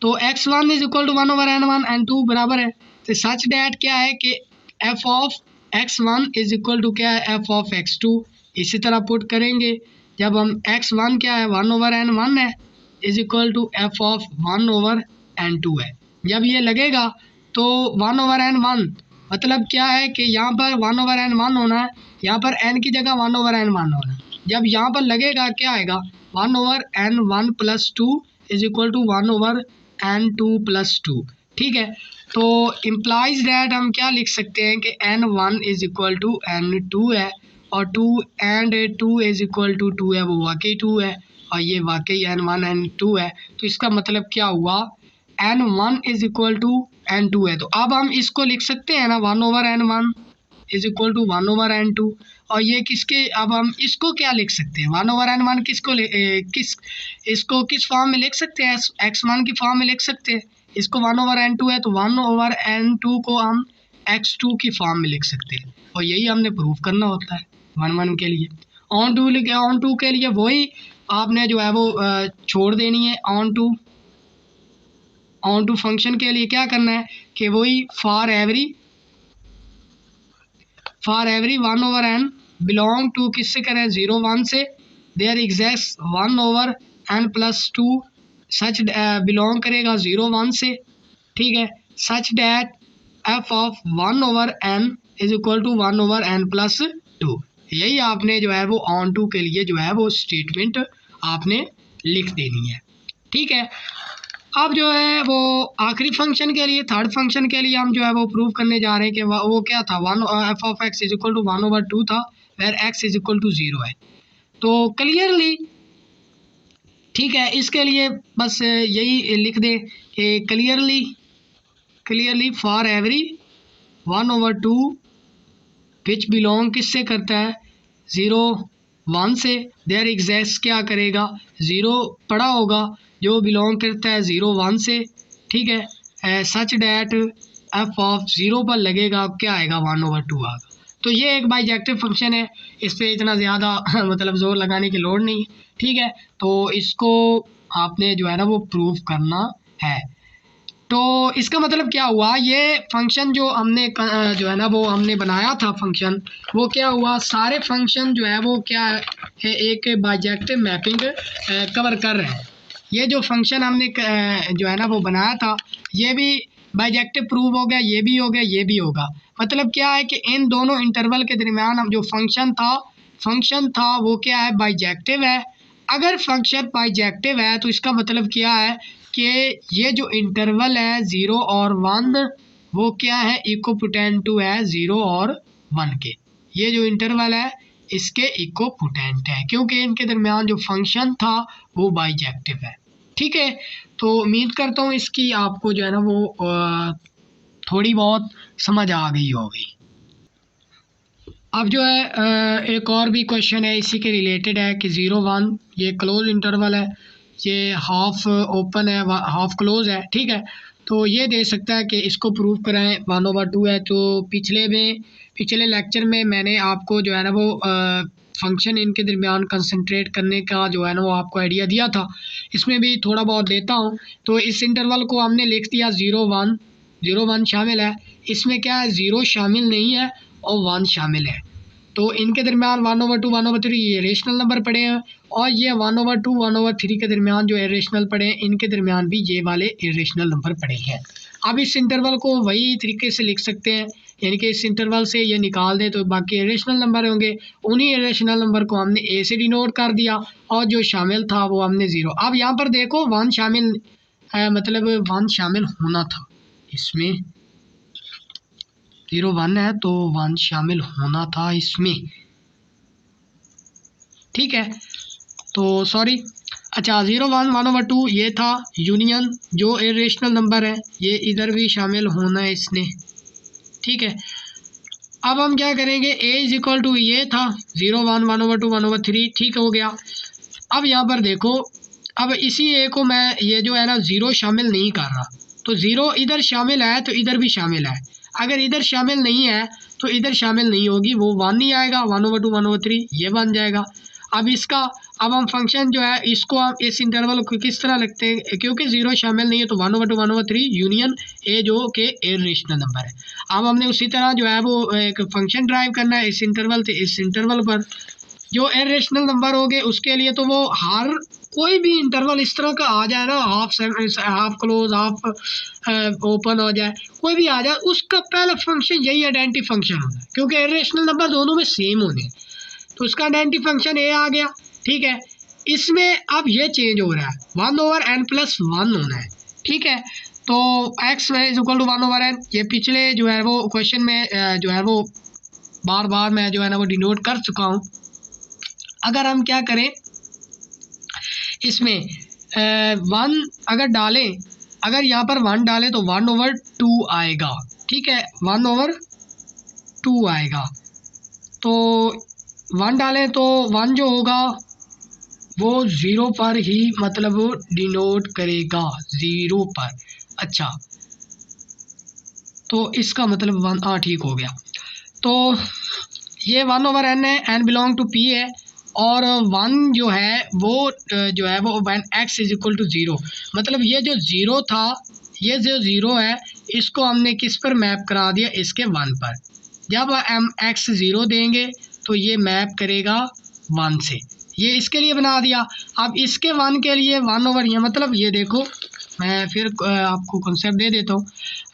तो x1 is equal to 1/n 1 n 2 बराबर है, तो सच डैट क्या है कि f of x1 is equal to क्या है, f ऑफ x2। इसी तरह पुट करेंगे, जब हम x1 क्या है, 1/n 1 है, is equal to f of 1/n 2 है। जब ये लगेगा तो 1/n 1 मतलब क्या है कि यहाँ पर 1/n 1 होना है, यहाँ पर n की जगह 1/n 1 होना है। जब यहाँ पर लगेगा क्या आएगा, 1/n 1 + 2 is equal to 1/n 2 + 2, ठीक है। तो इम्प्लाइज डैट हम क्या लिख सकते हैं कि n1 is equal to n2 है, और 2 एंड 2 इज इक्वल टू 2 है, वो वाकई 2 है, और ये वाकई n1 n2 है। तो इसका मतलब क्या हुआ, n1 is equal to n2 है। तो अब हम इसको लिख सकते हैं ना, 1/n1 is equal to 1/n2, और ये किसके, अब हम इसको क्या लिख सकते हैं, 1/n1 इसको किस फॉर्म में लिख सकते हैं, x1 की फॉर्म में लिख सकते हैं। इसको 1/n2 है, तो 1/n2 को हम x2 की फॉर्म में लिख सकते हैं, और यही हमने प्रूफ करना होता है 1 1 के लिए। ऑन टू के लिए वही आपने जो है वो छोड़ देनी है, ऑन टू फंक्शन के लिए क्या करना है कि वही for every 1/n belong to, किससे करें, 0 1 से, there exist 1/n + 2 such belong करेगा 0 1 से, ठीक है, such that f of 1/n is equal to 1/n + 2। यही आपने जो है वो ऑन टू के लिए जो है वो स्टेटमेंट आपने लिख देनी है, ठीक है। अब जो है वो आखिरी फंक्शन के लिए, थर्ड फंक्शन के लिए हम जो है वो प्रूव करने जा रहे हैं कि वो क्या था, f of x is equal to 1/2 था, where x is equal to 0 है। तो क्लियरली, ठीक है, इसके लिए बस यही लिख दें कि clearly for every 1/2 which belong किससे करता है, 0 1 से, देयर एग्जिस्ट क्या करेगा, 0 पड़ा होगा जो बिलोंग करता है 0 1 से, ठीक है, सच डैट f ऑफ 0 पर लगेगा क्या आएगा, 1/2 आएगा। तो ये एक बाइजेक्टिव फंक्शन है, इस पर इतना ज़्यादा मतलब ज़ोर लगाने की लोड़ नहीं, ठीक है। तो इसको आपने जो है ना वो प्रूफ करना है। तो इसका मतलब क्या हुआ, ये फंक्शन जो हमने जो है ना वो हमने बनाया था फंक्शन, वो क्या हुआ, सारे फंक्शन जो है वो क्या है, एक बाइजेक्टिव मैपिंग कवर कर रहे हैं। ये जो फंक्शन हमने जो है ना वो बनाया था, ये भी बाइजेक्टिव प्रूव हो गया, ये भी हो गया, ये भी होगा। मतलब क्या है कि इन दोनों इंटरवल के दरमियान हम जो फंक्शन था वो क्या है, बाइजेक्टिव है। अगर फंक्शन बाइजेक्टिव है तो इसका मतलब क्या है कि ये जो इंटरवल है 0 और 1 वो क्या है, इक्विपोटेंट टू है 0 और 1 के। ये जो इंटरवल है इसके इक्विपोटेंट है, क्योंकि इनके दरमियान जो फंक्शन था वो बाइजेक्टिव है, ठीक है। तो उम्मीद करता हूँ इसकी आपको जो है ना वो थोड़ी बहुत समझ आ गई होगी। अब जो है एक और भी क्वेश्चन है इसी के रिलेटेड है कि 0 1 ये क्लोज इंटरवल है, ये हाफ ओपन है हाफ क्लोज है, ठीक है। तो ये दे सकता है कि इसको प्रूव कराएं 1/2 है। तो पिछले लेक्चर में मैंने आपको जो है ना वो फंक्शन इनके दरमियान कंसंट्रेट करने का जो है ना वो आपको आइडिया दिया था, इसमें भी थोड़ा बहुत देता हूँ। तो इस इंटरवल को हमने लिख दिया 0 1 शामिल है, इसमें क्या है 0 शामिल नहीं है और 1 शामिल है। तो इनके दरमियान 1/2 1/3 ये रेशनल नंबर पड़े हैं, और ये 1/2 1/3 के दरमियान जो इरेशनल पड़े हैं, इनके दरमियान भी ये वाले इरेशनल नंबर पड़े हैं। अब इस इंटरवल को वही तरीके से लिख सकते हैं, यानी कि इस इंटरवल से ये निकाल दें तो बाकी इरेशनल नंबर होंगे, उन्हीं इरेशनल नंबर को हमने ए से डिनोट कर दिया, और जो शामिल था वो हमने 0। अब यहाँ पर देखो 1 शामिल मतलब 1 शामिल होना था इसमें, 0 1 है तो 1 शामिल होना था इसमें, ठीक है। तो सॉरी, अच्छा 0 1 1/2 ये था यूनियन, जो इरेशनल नंबर है ये इधर भी शामिल होना है इसने, ठीक है। अब हम क्या करेंगे, a इज इक्वल टू ये था 0 1 1/2 1/3, ठीक हो गया। अब यहाँ पर देखो, अब इसी a को मैं ये जो है ना 0 शामिल नहीं कर रहा, तो 0 इधर शामिल है तो इधर भी शामिल है, अगर इधर शामिल नहीं है तो इधर शामिल नहीं होगी, वो 1 नहीं आएगा, 1/2 1/3 ये बन जाएगा। अब हम फंक्शन जो है इसको हम इस इंटरवल को किस तरह लिखते हैं, क्योंकि 0 शामिल नहीं है तो 1/2 1/3 यूनियन ए जो कि इरेशनल नंबर है। अब हमने उसी तरह जो है वो एक फंक्शन ड्राइव करना है इस इंटरवल से इस इंटरवल पर, जो इरेशनल नंबर हो गए उसके लिए तो वो हर कोई भी इंटरवल इस तरह का आ जाए ना, हाफ क्लोज हाफ ओपन हो जाए, कोई भी आ जाए, उसका पहला फंक्शन यही आइडेंटिटी फंक्शन होना है, क्योंकि इरेशनल नंबर दोनों में सेम होने हैं, तो उसका आइडेंटिटी फंक्शन ए आ गया, ठीक है। इसमें अब ये चेंज हो रहा है 1/n+1 होना है, ठीक है। तो x is equal to 1/n, ये पिछले जो है वो क्वेश्चन में जो है वो बार बार मैं जो है ना वो डिनोट कर चुका हूँ। अगर हम क्या करें इसमें 1 अगर डालें, अगर यहाँ पर 1 डालें तो 1/2 आएगा, ठीक है, 1/2 आएगा। तो 1 डालें तो 1 जो होगा वो 0 पर ही मतलब डिनोट करेगा, 0 पर। अच्छा, तो इसका मतलब 1, हाँ ठीक हो गया। तो ये 1/n है, n बिलोंग टू p है, और 1 जो है वो when x is equal to 0, मतलब ये जो 0 था, ये जो 0 है इसको हमने किस पर मैप करा दिया, इसके 1 पर। जब हम x 0 देंगे तो ये मैप करेगा 1 से, ये इसके लिए बना दिया। अब इसके 1 के लिए 1/, मतलब ये देखो मैं फिर आपको कॉन्सेप्ट दे देता हूँ,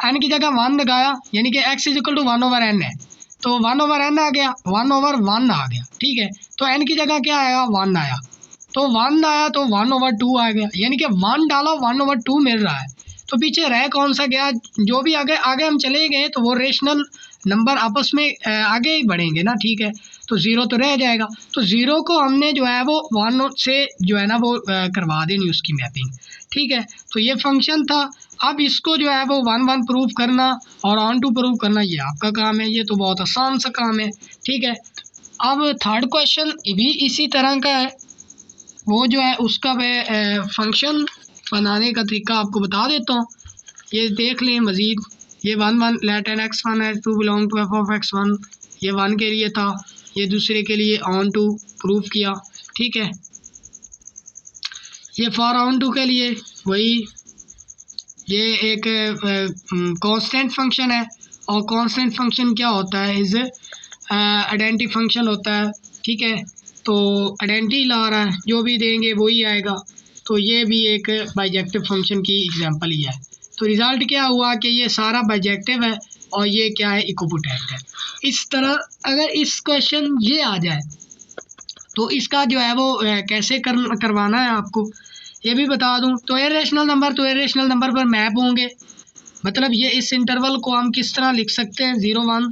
n की जगह 1 लगाया, यानी कि x is equal to 1/n है, तो 1/n आ गया, 1/1 आ गया, ठीक है। तो n की जगह क्या आएगा, 1 आया, तो 1 आया तो 1/2 आ गया, यानी कि 1 डाला 1/2 मिल रहा है। तो पीछे रह कौन सा गया, जो भी आगे आगे हम चले गए तो वो रेशनल नंबर आपस में आगे ही बढ़ेंगे ना, ठीक है। तो 0 तो रह जाएगा, तो 0 को हमने जो है वो 1 से जो है ना वो करवा देनी उसकी मैपिंग, ठीक है। तो ये फंक्शन था। अब इसको जो है वो 1 1 प्रूफ करना और ऑन टू प्रूफ करना ये आपका काम है, ये तो बहुत आसान सा काम है, ठीक है। अब थर्ड क्वेश्चन भी इसी तरह का है, वो जो है उसका मैं फंक्शन बनाने का तरीका आपको बता देता हूँ, ये देख लें मज़ीद। ये 1 1 late N x1 x2 belong to f(x1), ये 1 के लिए था, ये दूसरे के लिए ऑन टू प्रूफ किया, ठीक है। ये फॉर ऑन टू के लिए वही, ये एक कांस्टेंट फंक्शन है, और कांस्टेंट फंक्शन क्या होता है, इज आइडेंटिटी फंक्शन होता है, ठीक है। तो आइडेंटिटी ला रहा है, जो भी देंगे वही आएगा, तो ये भी एक बाइजेक्टिव फंक्शन की एग्जांपल ही है। तो रिज़ल्ट क्या हुआ कि ये सारा बाइजेक्टिव है और ये क्या है, इक्विपोटेंट है। इस तरह अगर इस क्वेश्चन ये आ जाए तो इसका जो है वो कैसे करवाना है आपको ये भी बता दूं। तो इरेशनल नंबर पर मैप होंगे, मतलब ये इस इंटरवल को हम किस तरह लिख सकते हैं 0 1,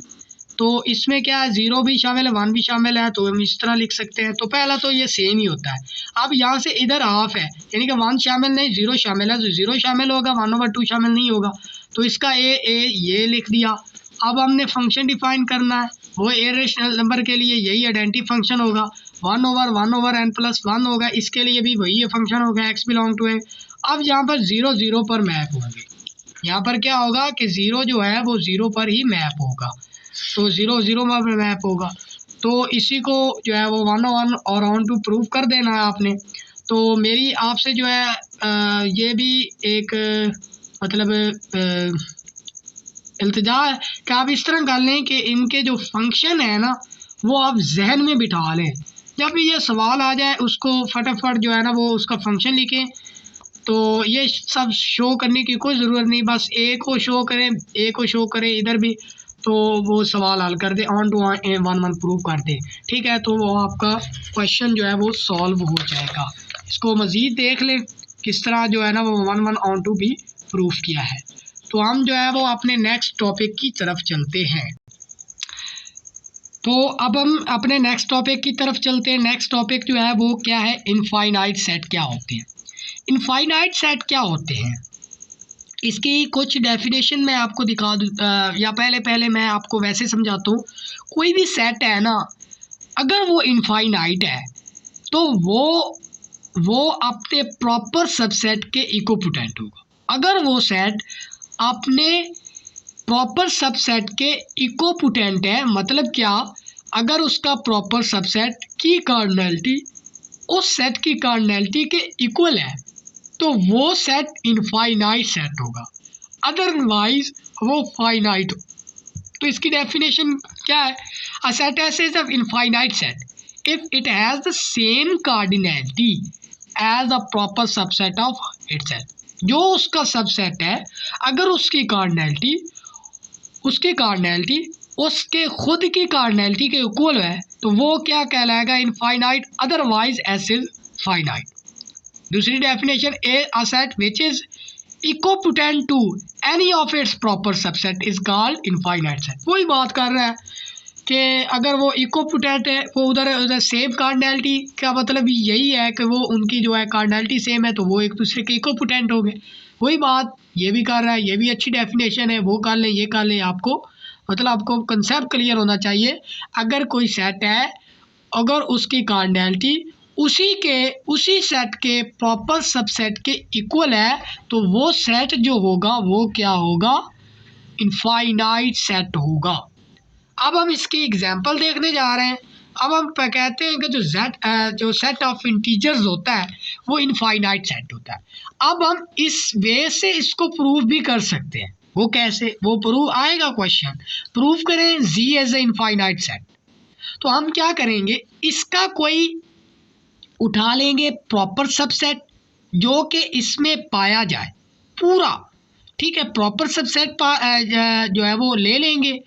तो इसमें क्या है 0 भी शामिल है 1 भी शामिल है, तो हम इस तरह लिख सकते हैं। तो पहला तो ये सेम ही होता है। अब यहाँ से इधर हाफ है, यानी कि 1 शामिल नहीं 0 शामिल है, तो 0 शामिल होगा 1/2 शामिल नहीं होगा, तो इसका ए ये लिख दिया। अब हमने फंक्शन डिफाइन करना है, वो इरेशनल नंबर के लिए यही आइडेंटिटी फंक्शन होगा, 1/(1/n+1) होगा, इसके लिए भी वही फंक्शन होगा x बिलोंग टू ए। अब यहाँ पर 0 0 पर मैप होंगे, यहाँ पर क्या होगा कि 0 जो है वो 0 पर ही मैप होगा, तो 0 0 पर मैप होगा। तो इसी को जो है वो 1/1 और ऑन टू प्रूव कर देना है आपने। तो मेरी आपसे जो है ये भी एक मतलब इल्तिजा है कि आप इस तरह कर लें कि इनके जो फंक्शन है ना वो आप जहन में बिठा लें, जब भी ये सवाल आ जाए उसको फटाफट जो है ना वो उसका फंक्शन लिखें। तो ये सब शो करने की कोई ज़रूरत नहीं, बस ए को शो करें, ए को शो करें इधर भी, तो वो सवाल हल कर दे, ऑन टू 1/1 प्रूव कर दे, ठीक है। तो वो आपका क्वेश्चन जो है वो सॉल्व हो जाएगा। इसको मज़ीद देख लें किस तरह जो है ना वो 1/1 ऑन टू भी प्रूफ किया है। तो हम जो है वो अपने नेक्स्ट टॉपिक की तरफ चलते हैं। तो अब हम अपने नेक्स्ट टॉपिक की तरफ चलते हैं। नेक्स्ट टॉपिक जो है वो क्या है, इनफाइनाइट सेट क्या होते हैं। इनफाइनाइट सेट क्या होते हैं, इसकी कुछ डेफिनेशन मैं आपको दिखा दूँ, या पहले मैं आपको वैसे समझाता हूँ। कोई भी सेट है ना, अगर वो इनफाइनाइट है तो वो अपने प्रॉपर सबसेट के इक्विपोटेंट होगा। अगर वो सेट अपने प्रॉपर सबसेट के इक्विपोटेंट है, मतलब क्या, अगर उसका प्रॉपर सबसेट की कार्डिनैलिटी उस सेट की कार्डिनैलिटी के इक्वल है तो वो सेट इनफाइनाइट सेट होगा, अदरवाइज वो फाइनाइट हो। तो इसकी डेफिनेशन क्या है, a set is a infinite set if it has the same cardinality as a proper subset of itself. जो उसका सबसेट है अगर उसकी कार्डिनैलिटी उसके खुद की कार्डिनैलिटी के इक्वल है तो वो क्या कहलाएगा, infinite, otherwise S is finite. दूसरी definition, a set which is equipotent to any of its proper subset is called infinite set। वही बात कर रहा है कि अगर वो इक्विपोटेंट है, वो उधर सेम कार्डिनैलिटी का मतलब यही है कि वो उनकी जो है कार्डिनैलिटी सेम है तो वो एक दूसरे के इक्विपोटेंट हो गए। वही बात ये भी कर रहा है, ये भी अच्छी डेफिनेशन है, वो कर लें ये कर लें, आपको मतलब आपको कंसेप्ट क्लियर होना चाहिए। अगर कोई सेट है, अगर उसकी कार्डिनैलिटी उसी सेट के प्रॉपर सबसेट के इक्वल है तो वो सेट जो होगा वो क्या होगा, इनफाइनाइट सेट होगा। अब हम इसकी एग्जांपल देखने जा रहे हैं। अब हम कहते हैं कि जो सेट ऑफ इंटीजर्स होता है वो इनफाइनाइट सेट होता है। अब हम इस वे से इसको प्रूव भी कर सकते हैं। वो कैसे, वो प्रूव आएगा क्वेश्चन, प्रूव करें जी एज ए इनफाइनाइट सेट। तो हम क्या करेंगे, इसका कोई उठा लेंगे प्रॉपर सबसेट जो कि इसमें पाया जाए पूरा, ठीक है, प्रॉपर सबसेट जो है वो ले लेंगे,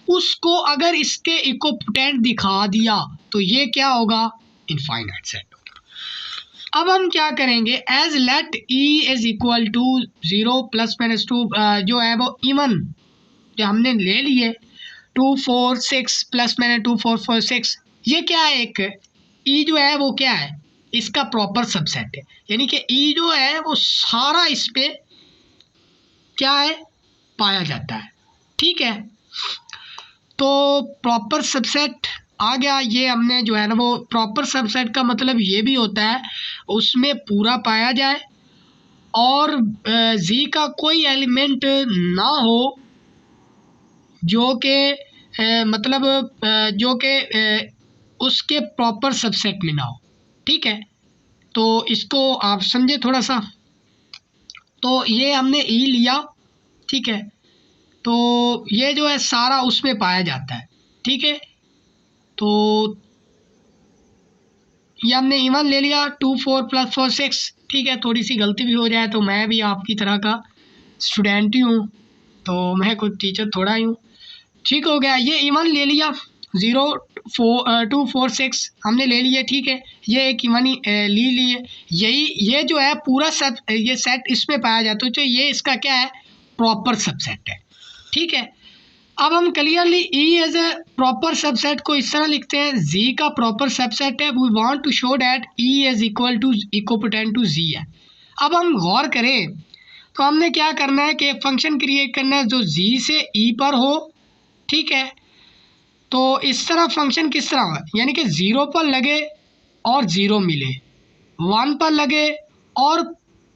उसको अगर इसके इक्विपोटेंट दिखा दिया तो ये क्या होगा, इनफाइनाइट सेट होगा। अब हम क्या करेंगे, as let e is equal to 0 ± 2 जो है वो इवन जो हमने ले लिए 2 4 6 ± 2 4 4 6, ये क्या है, एक ई जो है वो क्या है, इसका प्रॉपर सबसेट है, यानी कि ई जो है वो सारा इस पे क्या है, पाया जाता है, ठीक है। तो प्रॉपर सबसेट आ गया, ये हमने जो है ना वो प्रॉपर सबसेट का मतलब ये भी होता है उसमें पूरा पाया जाए और जी का कोई एलिमेंट ना हो जो कि मतलब जो कि उसके प्रॉपर सबसेट में ना हो, ठीक है। तो इसको आप समझे थोड़ा सा। तो ये हमने ई लिया, ठीक है, तो ये जो है सारा उसमें पाया जाता है, ठीक है। तो ये हमने इवन ले लिया 2 4 + 4 6, ठीक है। थोड़ी सी गलती भी हो जाए तो मैं भी आपकी तरह का स्टूडेंट ही हूँ, तो मैं कुछ टीचर थोड़ा ही हूँ, ठीक हो गया। ये इवन ले लिया 0 2 4 6 हमने ले लिए, ठीक है। ये एक इवन ले लिए, ये जो है पूरा सब ये सेट इसमें पाया जाता है, तो ये इसका क्या है, प्रॉपर सबसेट है, ठीक है। अब हम clearly E as a proper subset को इस तरह लिखते हैं, जी का प्रॉपर सबसेट है, we want to show that E is equal to equipotent to G है। अब हम गौर करें तो हमने क्या करना है कि फंक्शन क्रिएट करना है जो जी से ई पर हो ठीक है। तो इस तरह फंक्शन किस तरह होगा, यानी कि 0 पर लगे और 0 मिले, 1 पर लगे और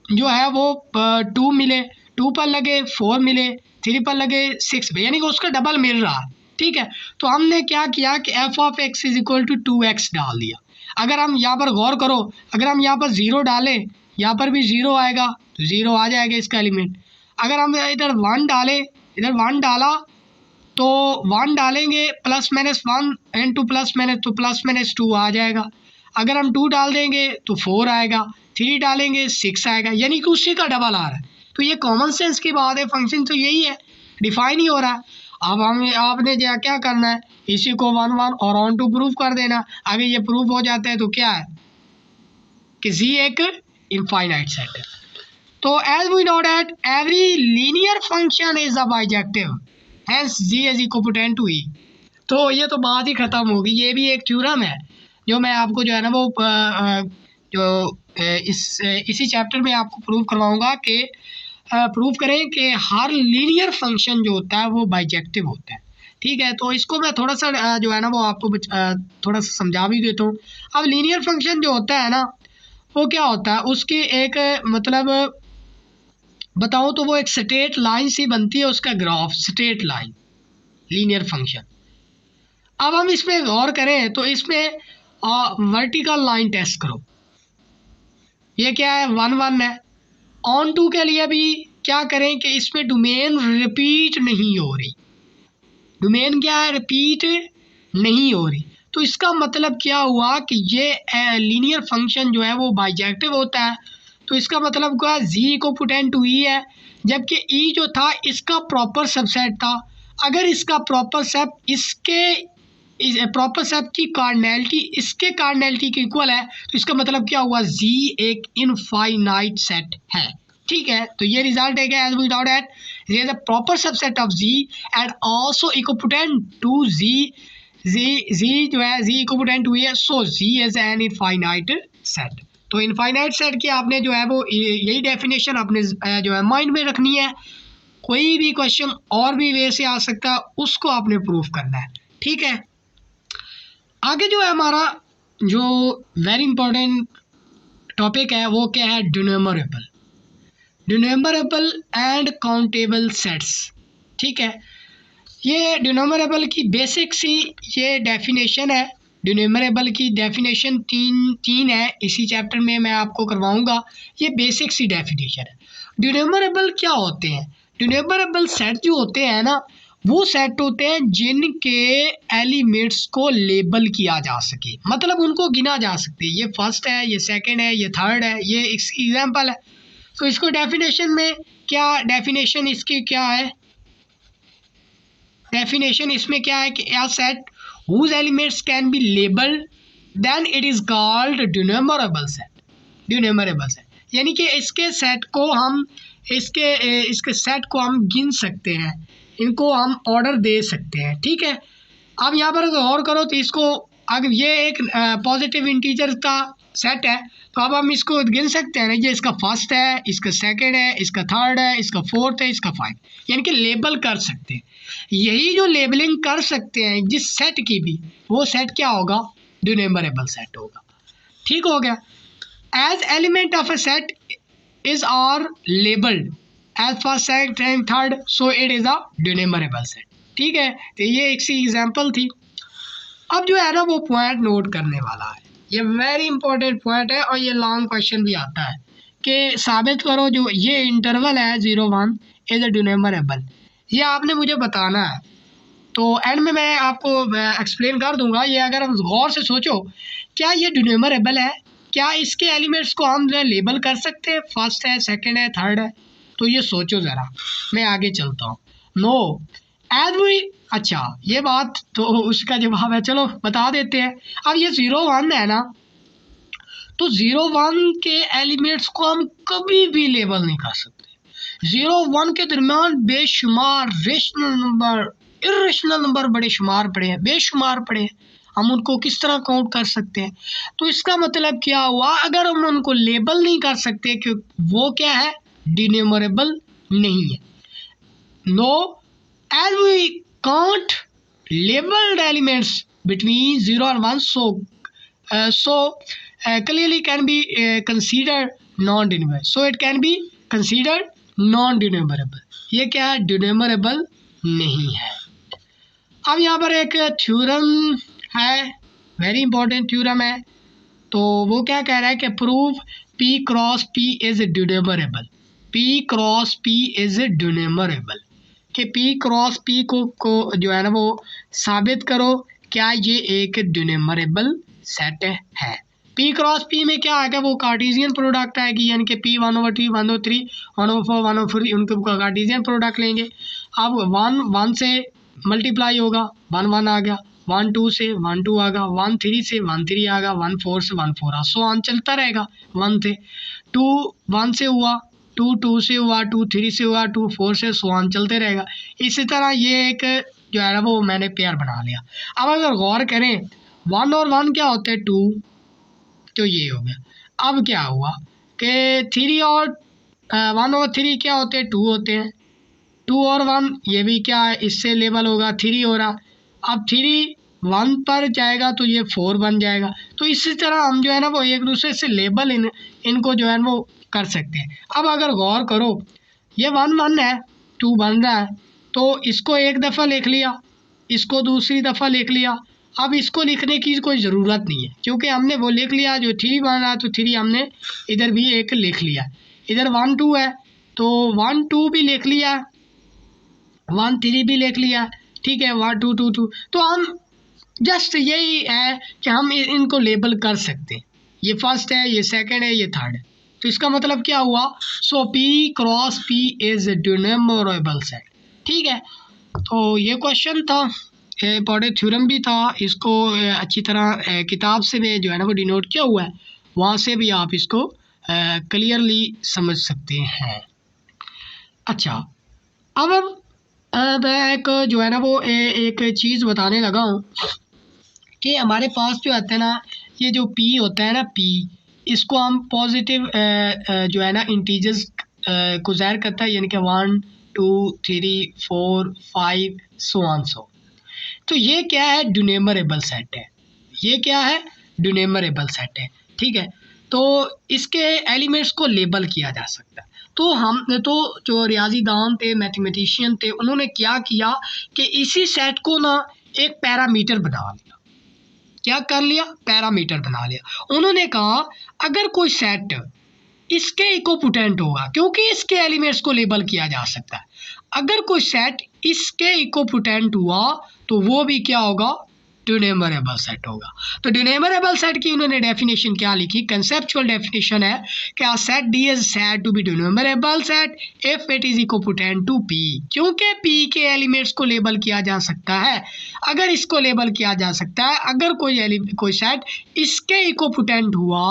जो है वो 2 मिले, 2 पर लगे 4 मिले, 3 पर लगे 6, यानी कि उसका डबल मिल रहा है। ठीक है, तो हमने क्या किया कि f of x is equal to 2x डाल दिया। अगर हम यहाँ पर गौर करो, अगर हम यहाँ पर 0 डालें, यहाँ पर भी 0 आएगा, तो 0 आ जाएगा इसका एलिमेंट। अगर हम इधर 1 डालें, इधर 1 डाला तो 1 डालेंगे +-1 इंटू +- तो +-2 आ जाएगा। अगर हम 2 डाल देंगे तो 4 आएगा, 3 डालेंगे 6 आएगा, यानी कि उसी का डबल आ रहा है। तो ये कॉमन सेंस की बात है, फंक्शन तो यही है, डिफाइन ही हो रहा है। अब हम आपने क्या करना है, इसी को 1 1 और ऑन टू प्रूफ कर देना। अगर ये प्रूफ हो जाता है तो क्या है कि जी एक इनफाइनाइट सेट है। तो as we know that every linear function is a bijective, hence G is equipotent to E. तो ये तो बात ही ख़त्म होगी। ये भी एक थ्योरम है जो मैं आपको जो है ना वो इसी चैप्टर में आपको प्रूव करवाऊंगा कि प्रूव करें कि हर लीनियर फंक्शन जो होता है वो बाइजेक्टिव होता है। ठीक है, तो इसको मैं थोड़ा सा जो है ना वो आपको थोड़ा सा समझा भी देता हूँ। अब लीनियर फंक्शन जो होता है ना वो क्या होता है, उसकी एक मतलब बताऊँ तो वो एक स्ट्रेट लाइन से बनती है, उसका graph straight line linear function. अब हम इसमें गौर करें तो इसमें वर्टिकल लाइन टेस्ट करो, ये क्या है 1 1 है। ऑन टू के लिए भी क्या करें कि इसमें डोमेन रिपीट नहीं हो रही, डोमेन क्या है रिपीट नहीं हो रही। तो इसका मतलब क्या हुआ कि ये लीनियर फंक्शन जो है वो बाइजेक्टिव होता है। तो इसका मतलब क्या, जी इक्विपोटेंट टू ई है, जबकि ई जो था इसका प्रॉपर सबसेट था। अगर इसका प्रॉपर सब इसके प्रॉपर सब की कार्डिनैलिटी इसके कार्डिनैलिटी के इक्वल है, तो इसका मतलब क्या हुआ, जी एक इनफाइनाइट सेट है। ठीक है, तो ये रिजल्ट है क्या, as we know that G is a proper subset of G and also equipotent to G. G जो है जी इक्विपोटेंट टू है, so G is an infinite set. तो इनफाइनाइट सेट की आपने जो है वो यही डेफिनेशन अपने जो है माइंड में रखनी है। कोई भी क्वेश्चन और भी वे से आ सकता है, उसको आपने प्रूफ करना है। ठीक है, आगे जो है हमारा जो वेरी इंपॉर्टेंट टॉपिक है वो क्या है, डिनोमरेबल, डिनोमरेबल एंड काउंटेबल सेट्स। ठीक है, ये डिनोमरेबल की बेसिक सी ये डेफिनेशन है। डिनोमरेबल की डेफिनेशन तीन है, इसी चैप्टर में मैं आपको करवाऊंगा। ये बेसिक सी डेफिनेशन है। डिनोमरेबल क्या होते हैं, डिनोमरेबल सेट जो होते हैं ना वो सेट होते हैं जिनके एलिमेंट्स को लेबल किया जा सके, मतलब उनको गिना जा सकते। ये फर्स्ट है, ये सेकंड है, ये थर्ड है, ये एग्जाम्पल है। तो इसको डेफिनेशन में क्या, डेफिनेशन इसकी क्या है, डेफिनेशन इसमें क्या है कि a set whose elements can be labeled then it is called denumerable set. Denumerable set यानी कि इसके सेट को हम इसके सेट को हम गिन सकते हैं, इनको हम ऑर्डर दे सकते हैं। ठीक है, अब यहाँ पर गौर करो तो इसको, अगर ये एक पॉजिटिव इंटीजर का सेट है तो अब हम इसको गिन सकते हैं ना, ये इसका फर्स्ट है, इसका सेकंड है, इसका थर्ड है, इसका फोर्थ है, इसका फाइव, यानी कि लेबल कर सकते हैं। यही जो लेबलिंग कर सकते हैं जिस सेट की भी, वो सेट क्या होगा, डिनोमरेबल सेट होगा। ठीक हो गया, as element of a set is are labelled as first second and third, so it is a denumerable set. ठीक है, तो ये एक सी एग्जाम्पल थी। अब जो है ना वो पॉइंट नोट करने वाला है, ये वेरी इंपॉर्टेंट पॉइंट है और ये लॉन्ग क्वेश्चन भी आता है कि साबित करो जो ये इंटरवल है 0 1 इज अ डिनोमरेबल। ये आपने मुझे बताना है, तो एंड में मैं आपको एक्सप्लेन कर दूंगा। ये अगर हम गौर से सोचो, क्या ये डिनोमरेबल है, क्या इसके एलिमेंट्स को हम लेबल कर सकते हैं, फर्स्ट है, सेकंड है, थर्ड है, तो ये सोचो ज़रा, मैं आगे चलता हूँ। नो एज वी, अच्छा ये बात तो उसका जवाब है, चलो बता देते हैं। अब ये 0 1 है ना, तो 0 1 के एलिमेंट्स को हम कभी भी लेबल नहीं कर सकते। 0 1 के दरमियान बेशुमार रेशनल नंबर, इरेशनल नंबर बड़े शुमार पड़े हैं, बेशुमार पड़े हैं, हम उनको किस तरह काउंट कर सकते हैं। तो इसका मतलब क्या हुआ, अगर हम उनको लेबल नहीं कर सकते कि वो क्या है, डिनोमरेबल नहीं है। No as we can't labeled elements between 0 and 1 clearly can be considered non-denumerable. So it can be considered non-denumerable. ये क्या है? डिनोमरेबल नहीं है। अब यहाँ पर एक थ्योरम है, वेरी इंपॉर्टेंट थ्योरम है। तो वो क्या कह रहा है कि prove P cross P is denumerable. P cross P is denumerable, कि P क्रॉस P को जो है ना वो साबित करो क्या ये एक डिनोमरेबल सेट है। P क्रॉस P में क्या आएगा? वो कार्टेशियन प्रोडक्ट आएगी, यानी कि P 1/3 1/3 1/4 1/4 उनके कार्टेशियन प्रोडक्ट लेंगे। अब 1 1 से मल्टीप्लाई होगा, 1 1 आ गया, 1 2 से 1 2 आ गया, 1 3 से 1 3 आ गया, 1 4 से 1 4 आ, सो ऑन चलता रहेगा। 1 से 2 1 से हुआ, 2 2 से हुआ, 2 3 से हुआ, 2 4 से सो ऑन चलते रहेगा। इसी तरह ये एक जो है ना वो मैंने पेयर बना लिया। अब अगर गौर करें 1 और 1 क्या होते हैं? 2, तो ये हो गया। अब क्या हुआ कि 3 और 1 और 3 क्या होते हैं? 2 होते हैं। 2 और 1 ये भी क्या है? इससे लेबल होगा 3 हो रहा। अब 3 1 पर जाएगा तो ये 4 बन जाएगा। तो इसी तरह हम जो है ना वो एक दूसरे से लेबल इनको जो है वो कर सकते हैं। अब अगर गौर करो ये 1 1 है, 2 बन रहा है, तो इसको एक दफ़ा लिख लिया, इसको दूसरी दफ़ा लिख लिया। अब इसको लिखने की कोई ज़रूरत नहीं है, क्योंकि हमने वो लिख लिया। जो 3 बन रहा है तो 3 हमने इधर भी एक लिख लिया। इधर 1 2 है तो 1 2 भी लिख लिया, 1 3 भी लिख लिया, ठीक है, 1 2 2 2। तो हम जस्ट यही है कि हम इनको लेबल कर सकते हैं। ये फर्स्ट है, ये सेकंड है, ये थर्ड है। तो इसका मतलब क्या हुआ? So P cross P is denumerable set. ठीक है, तो ये क्वेश्चन था, इंपॉर्टेंट थ्योरम भी था। इसको अच्छी तरह किताब से भी जो है ना वो डिनोट किया हुआ है, वहाँ से भी आप इसको क्लियरली समझ सकते हैं। अच्छा, अब मैं एक जो है ना वो एक चीज़ बताने लगा हूँ कि हमारे पास जो आता है ना ये जो P होता है ना, P इसको हम पॉजिटिव जो है ना इंटीजर्स को ज़ाहिर करता है, यानी कि 1 2 3 4 5 सो ऑन सो। तो ये क्या है? डिनोमरेबल सेट है। ये क्या है? डिनोमरेबल सेट है। ठीक है, तो इसके एलिमेंट्स को लेबल किया जा सकता है। तो हम तो जो रियाजीदान थे, मैथमेटिशियन थे, उन्होंने क्या किया कि इसी सेट को ना एक पैरामीटर बना लिया। क्या कर लिया? पैरामीटर बना लिया। उन्होंने कहा अगर कोई सेट इसके इक्विपोटेंट होगा, क्योंकि इसके एलिमेंट्स को लेबल किया जा सकता है, अगर कोई सेट इसके इक्विपोटेंट हुआ तो वो भी क्या होगा? डिनोमरेबल सेट होगा। तो डिनोमरेबल सेट की उन्होंने डेफिनेशन क्या लिखी? कंसेप्चुअल डेफिनेशन है कि a set D is said to be denumerable set if it is equipotent to P, क्योंकि P के एलिमेंट्स को लेबल किया जा सकता है। अगर इसको लेबल किया जा सकता है, अगर कोई सेट इसके इक्विपोटेंट हुआ,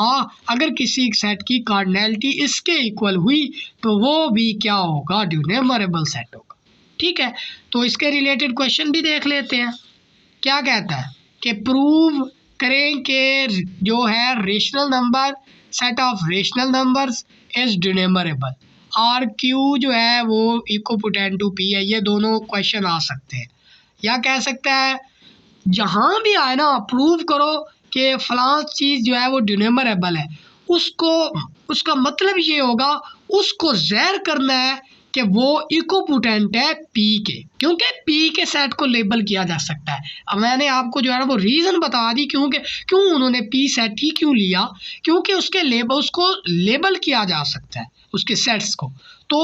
अगर किसी सेट की कार्डिनैलिटी इसके इक्वल हुई तो वो भी क्या होगा? डिनोमरेबल सेट होगा। ठीक है, तो इसके रिलेटेड क्वेश्चन भी देख लेते हैं। क्या कहता है कि प्रूव करें कि जो है rational number set of rational numbers is denumerable, और क्यू जो है वो इक्विपोटेंट टू P है। ये दोनों क्वेश्चन आ सकते हैं, या कह सकता है जहाँ भी आए ना प्रूव करो कि फलां चीज़ जो है वो डिनोमरेबल है, उसको उसका मतलब ये होगा उसको ज़ाहिर करना है कि वो इक्विपोटेंट है P के, क्योंकि P के सेट को लेबल किया जा सकता है। अब मैंने आपको जो है ना वो रीज़न बता दी क्यों उन्होंने P सेट ही क्यों लिया, क्योंकि उसको लेबल किया जा सकता है उसके सेट्स को। तो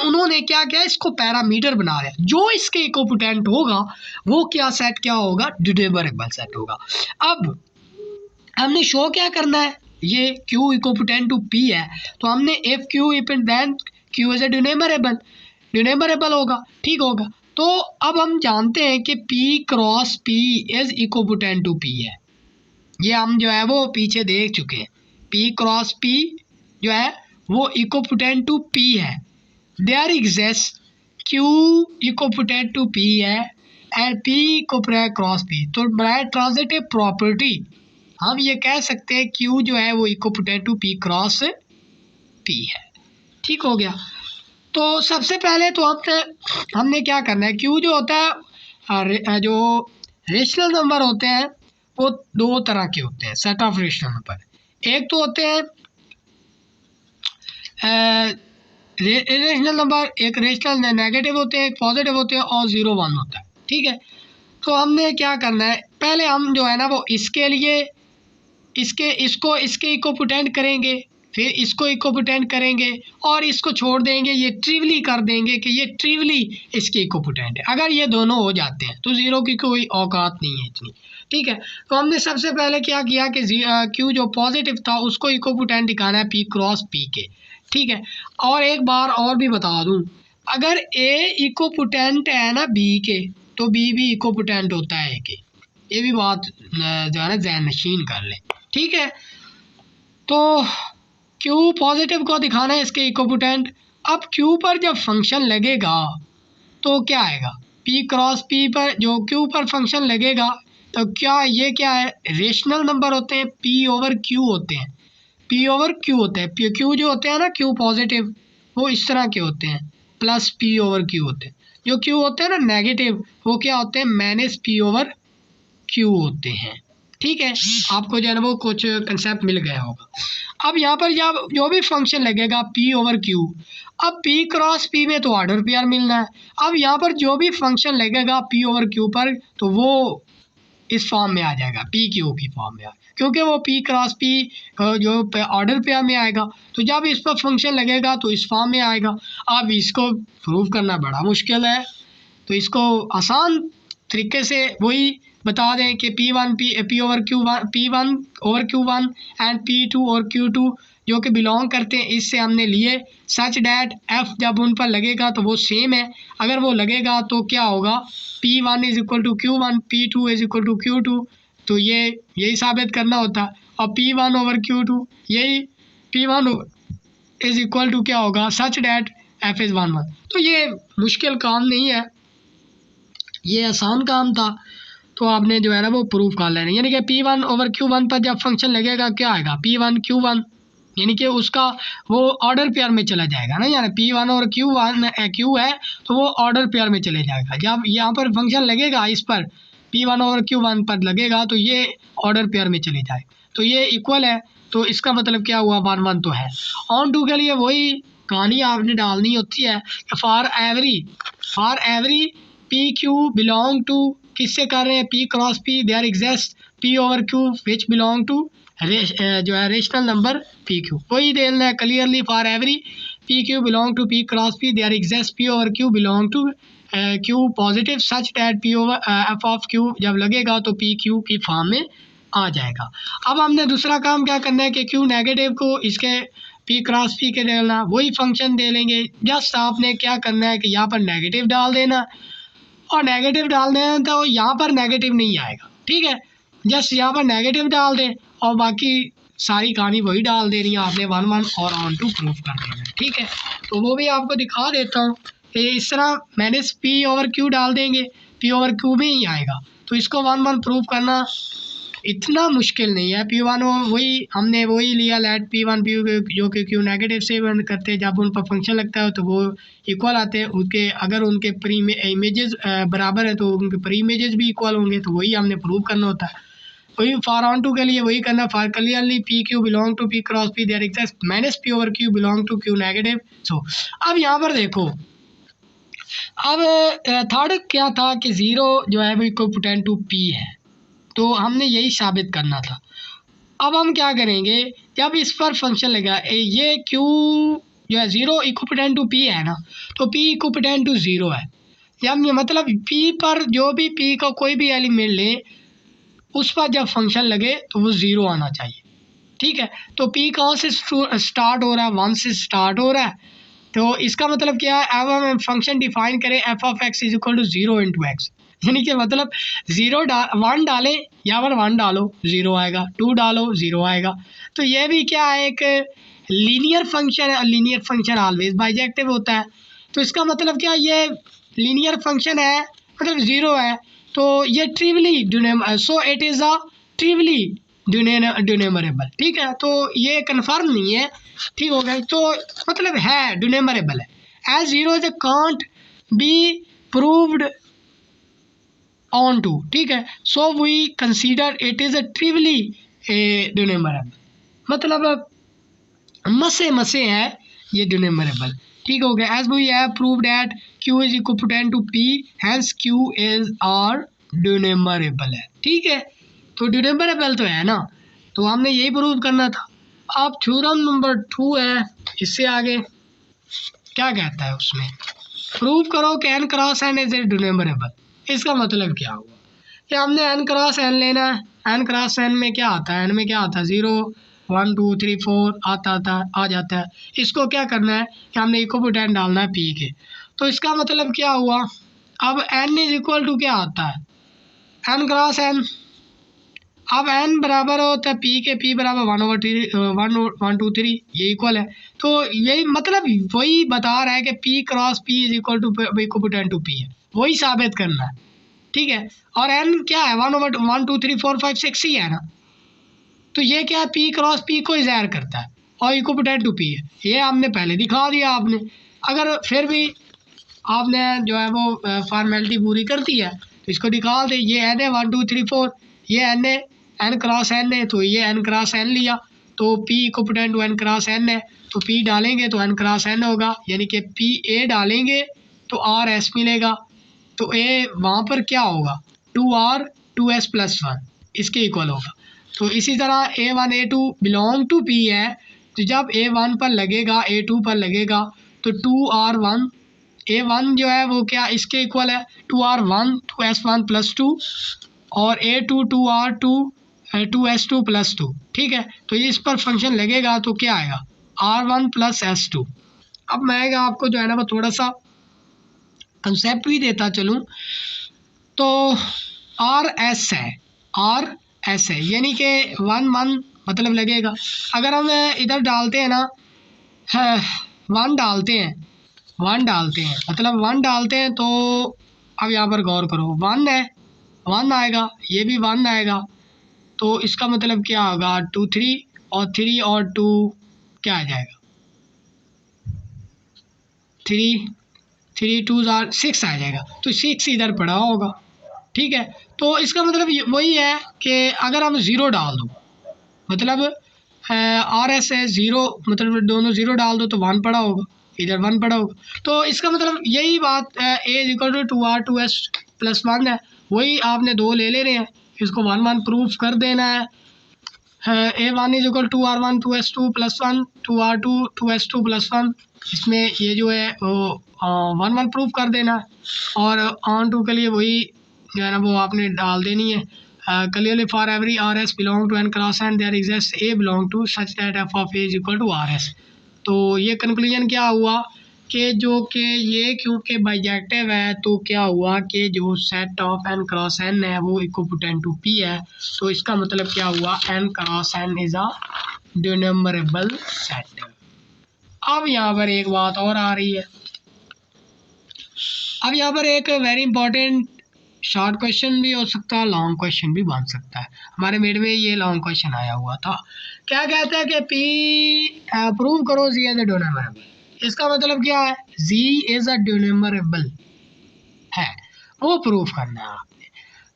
उन्होंने क्या किया? इसको पैरामीटर बना लिया। जो इसके इक्विपोटेंट होगा वो क्या सेट क्या होगा? डिनोमरेबल सेट होगा। अब हमने शो क्या करना है? ये Q इक्विपोटेंट टू P है, तो हमने if Q then Q is a denumerable होगा। ठीक होगा, तो अब हम जानते हैं कि P cross P is equipotent to P है। ये हम जो है वो पीछे देख चुके हैं। P क्रॉस P जो है वो इक्विपोटेंट टू P है। There exist Q equipotent to P है and P equipotent cross P। तो बाय ट्रांजिटिव प्रॉपर्टी हम ये कह सकते हैं Q जो है वो equipotent to P cross P है। ठीक हो गया। तो सबसे पहले तो हमने क्या करना है? Q जो होता है जो रेशनल नंबर होते हैं वो दो तरह के होते हैं, सेट ऑफ रेशनल नंबर। एक तो होते हैं रेशनल नंबर, एक रेशनल नेगेटिव होते हैं, एक पॉजिटिव होते हैं और 0 1 होता है, ठीक है। तो हमने क्या करना है, पहले हम जो है ना वो इसके लिए इसके इक्विपोटेंट करेंगे, फिर इसको इक्विपोटेंट करेंगे और इसको छोड़ देंगे, ये ट्रिवली कर देंगे कि ये ट्रिवली इसके इक्विपोटेंट है। अगर ये दोनों हो जाते हैं तो 0 की कोई औकात नहीं है इतनी, ठीक है। तो हमने सबसे पहले क्या किया कि क्यू जो पॉजिटिव था उसको इक्विपोटेंट दिखाना है पी क्रॉस पी के, ठीक है। और एक बार और भी बता दूं, अगर ए इक्विपोटेंट है ना बी के, तो बी भी इक्विपोटेंट होता है ए के। ये भी बात जो है ना ज़हन नशीन कर ले, ठीक है। तो Q पॉजिटिव को दिखाना है इसके इक्विपोटेंट। अब Q पर जब फंक्शन लगेगा तो क्या आएगा, P क्रॉस P पर जो Q पर फंक्शन लगेगा तो क्या ये क्या है, रेशनल नंबर होते हैं, P ओवर Q होते हैं, P ओवर Q होते हैं। Q जो होते हैं ना Q पॉजिटिव वो इस तरह के होते हैं, प्लस P ओवर Q होते हैं। जो Q होते हैं ना नेगेटिव वो क्या होते हैं, माइनस P ओवर Q होते हैं, ठीक है। आपको जो है ना वो कुछ कंसेप्ट मिल गया होगा। अब यहाँ पर जब जो भी फंक्शन लगेगा P ओवर Q, अब P क्रॉस P में तो ऑर्डर पेयर मिलना है। अब यहाँ पर जो भी फंक्शन लगेगा P ओवर Q पर तो वो इस फॉर्म में आ जाएगा, पी क्यू की फॉर्म में, क्योंकि वो P क्रॉस P जो ऑर्डर पेयर में आएगा। तो जब इस पर फंक्शन लगेगा तो इस फॉर्म में आएगा। अब इसको प्रूव करना बड़ा मुश्किल है, तो इसको आसान तरीके से वही बता दें कि P over P1 over Q1 and P2 और Q2 जो कि बिलोंग करते हैं, इससे हमने लिए सच डैट F जब उन पर लगेगा तो वो सेम है। अगर वो लगेगा तो क्या होगा, P1 is equal to Q1, P2 is equal to Q2, तो यही साबित करना होता है। और P1 ओवर Q2 यही P1 इज इक्वल टू क्या होगा, सच डैट F इज़ 1 1। तो ये मुश्किल काम नहीं है, ये आसान काम था। तो आपने जो है ना वो प्रूफ कर लेना, यानी कि P1 ओवर Q1 पर जब फंक्शन लगेगा क्या आएगा, P1 Q1, यानी कि उसका वो ऑर्डर पेयर में चला जाएगा ना, यानी P1 और Q है तो वो ऑर्डर पेयर में चले जाएगा। जब यहाँ पर फंक्शन लगेगा इस पर P1 ओवर Q1 पर लगेगा तो ये ऑर्डर पेयर में चले जाए, तो ये इक्वल है। तो इसका मतलब क्या हुआ, 1 1 तो है। ऑन टू के लिए वही कहानी आपने डालनी होती है कि for every p q belong to, किससे कर रहे हैं, P cross P, there exist P over Q which belong to जो है रेशनल नंबर पी क्यू, वही देना है clearly. For every p q belong to P cross P, there exist P over Q belong to Q positive such that P over F of Q जब लगेगा तो P Q की form में आ जाएगा। अब हमने दूसरा काम क्या करना है कि Q नेगेटिव को इसके P क्रॉस P के डालना, वही फंक्शन दे लेंगे। जस्ट आपने क्या करना है कि यहाँ पर नेगेटिव डाल देना, और नेगेटिव डालने हैं तो यहाँ पर नेगेटिव नहीं आएगा, ठीक है। जस्ट यहाँ पर नेगेटिव डाल दें और बाकी सारी कहानी वही डाल देनी है आपने, 1 1 और ऑन टू प्रूफ कर देना है, ठीक है। तो वो भी आपको दिखा देता हूँ कि इस तरह माइनस P ओवर Q डाल देंगे, P ओवर Q में ही आएगा। तो इसको 1 1 प्रूफ करना इतना मुश्किल नहीं है। P1 वही हमने वही लिया, लेट P1 P जो कि Q नेगेटिव से बंद करते हैं, जब उन पर फंक्शन लगता है तो वो इक्वल आते हैं। उनके अगर उनके प्री इमेजेस बराबर है तो उनके प्री इमेजेस भी इक्वल होंगे, तो वही हमने प्रूव करना होता है। वही फॉर ऑन टू के लिए वही करना, for clearly P Q belong to P cross P, there exist minus P over Q belong to Q negative. So अब यहाँ पर देखो, अब थर्ड क्या था कि 0 जो है वो इक्विपोटेंट टू P है, तो हमने यही साबित करना था। अब हम क्या करेंगे, जब इस पर फंक्शन लगा ये Q जो है 0 इक्विपोटेंट टू P है ना, तो P इक्विपोटेंट टू 0 है। जब मतलब P पर जो भी P का कोई भी एलिमेंट ले उस पर जब फंक्शन लगे तो वो 0 आना चाहिए, ठीक है। तो P कहाँ से स्टार्ट हो रहा है, 1 से स्टार्ट हो रहा है। तो इसका मतलब क्या है, अब हम फंक्शन डिफाइन करें f of x is equal to 0 into x, यानी कि मतलब 1 डालें, यहाँ पर 1 डालो 0 आएगा, 2 डालो 0 आएगा। तो ये भी क्या है, एक लीनियर फंक्शन है, लीनियर फंक्शन ऑलवेज बाइजेक्टिव होता है। तो इसका मतलब क्या, ये लीनियर फंक्शन है मतलब 0 है, तो ये ट्रिवली सो इट इज़ अ ट्रिवली ड्यूनेमरेबल, ठीक है। तो ये कन्फर्म नहीं है, ठीक हो गया, तो मतलब है ड्यूनेमरेबल है। As 0 is can't be proved on to, ठीक है। So we consider it is a trivially denominable, मतलब मसे है ये डिनोमिनेबल, ठीक हो गया। As we have proved that Q is equipotent to P, hence Q is are denominable है, ठीक है। तो डिनोमिनेबल तो है ना, तो हमने यही प्रूव करना था। अब थ्योरम नंबर 2 है, इससे आगे क्या कहता है उसमें, प्रूव करो कि n cross n is a denominable. इसका मतलब क्या हुआ कि हमने n क्रॉस n लेना है। n क्रॉस n में क्या आता है, n में क्या आता है 0 1 2 3 4 आ जाता है। इसको क्या करना है कि हमने इक्विपोटेंट डालना है p के। तो इसका मतलब क्या हुआ, अब n इज इक्वल टू क्या आता है n क्रॉस n। अब n बराबर होता है p के, p बराबर 1/3 ये इक्वल है। तो यही मतलब वही बता रहा है कि p cross p is equal to equipotent to p है, वही साबित करना है, ठीक है। और n क्या है 1/1 2 3 4 5 6 ही है ना, तो ये क्या है p क्रॉस p को ज़ाहिर करता है और इक्विपोटेंट टू p है, ये हमने पहले दिखा दिया आपने। अगर फिर भी आपने जो है वो फॉर्मेलिटी पूरी करती है तो इसको निकाल दे, ये n है 1 2 3 4, ये n है n क्रॉस n है, तो ये n क्रॉस n लिया, तो p equipotent to n cross n है, तो p डालेंगे तो n क्रॉस n होगा, यानी कि p a डालेंगे तो r s मिलेगा। तो a वहाँ पर क्या होगा 2r 2s प्लस 1 इसके इक्वल होगा। तो इसी तरह a1 a2 belong to p है, तो जब a1 पर लगेगा a2 पर लगेगा तो 2r1 a1 जो है वो क्या इसके इक्वल है 2r1 2s1 प्लस 2 और a2 2r2 2s2 प्लस 2, ठीक है। तो ये इस पर फंक्शन लगेगा तो क्या आएगा r1 प्लस s2। अब मैं आपको जो है ना वो थोड़ा सा कंसेप्ट भी देता चलूँ, तो RS है यानी कि 1 1 मतलब लगेगा। अगर हम इधर डालते हैं ना 1 डालते हैं मतलब 1 डालते हैं, तो अब यहाँ पर गौर करो 1 है 1 आएगा, ये भी 1 आएगा, तो इसका मतलब क्या होगा 2 3 और 2 क्या आ जाएगा 3 2 6 आ जाएगा, तो 6 इधर पड़ा होगा, ठीक है। तो इसका मतलब वही है कि अगर हम 0 डाल दो मतलब RS है 0, मतलब दोनों 0 डाल दो तो 1 पड़ा होगा, इधर 1 पड़ा होगा। तो इसका मतलब यही बात a is equal to 2r 2s plus 1 है, वही आपने 2 ले लेने हैं, इसको 1 1 प्रूफ कर देना है। a1 is equal to r1 2s2 plus 1 2r2 2s2 plus 1, इसमें ये जो है वो 1 1 प्रूफ कर देना है। और ऑन टू के लिए वही जो है ना वो आपने डाल देनी है। clearly for every RS belong to n cross n there exists a belong to such that f of a is equal to RS। तो ये कंक्लूजन क्या हुआ कि जो कि ये क्योंकि बाइजेक्टिव है तो क्या हुआ कि जो set of n cross n है वो इक्विपोटेंट टू p है, तो इसका मतलब क्या हुआ n cross n is a denominable set. अब यहाँ पर एक बात और आ रही है, अब यहाँ पर एक वेरी इंपॉर्टेंट शॉर्ट क्वेश्चन भी हो सकता है, लॉन्ग क्वेश्चन भी बन सकता है। हमारे मिड में ये लॉन्ग क्वेश्चन आया हुआ था, क्या कहता है कि p प्रूव करो z इज अ डिनोमिनेबल। इसका मतलब क्या है z इज अ डिनोमिनेबल है, वो प्रूव करना है आपने।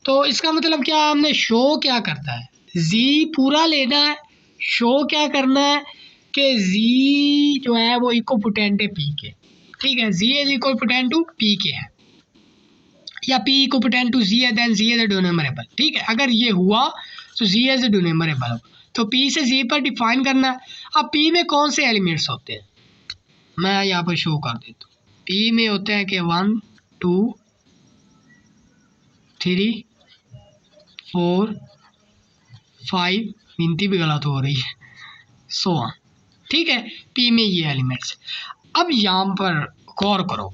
तो इसका मतलब क्या हमने शो क्या करता है z पूरा लेना है, शो क्या करना है कि z जो है वो इक्विपोटेंट है p के, ठीक है। z is equipotent to p के है या p इक्विपोटेंट टू z है, देन z इज अ डिनोमिनेबल, ठीक है। अगर ये हुआ तो z इज अ डिनोमिनेबल, तो p से z पर डिफाइन करना है। अब p में कौन से एलिमेंट्स होते हैं मैं यहाँ पर शो कर देता हूँ। p में होते हैं कि 1 2 3 4 5, गिनती भी गलत हो रही है, सो ऑन, ठीक है। p में ये एलिमेंट्स। अब यहाँ पर गौर करो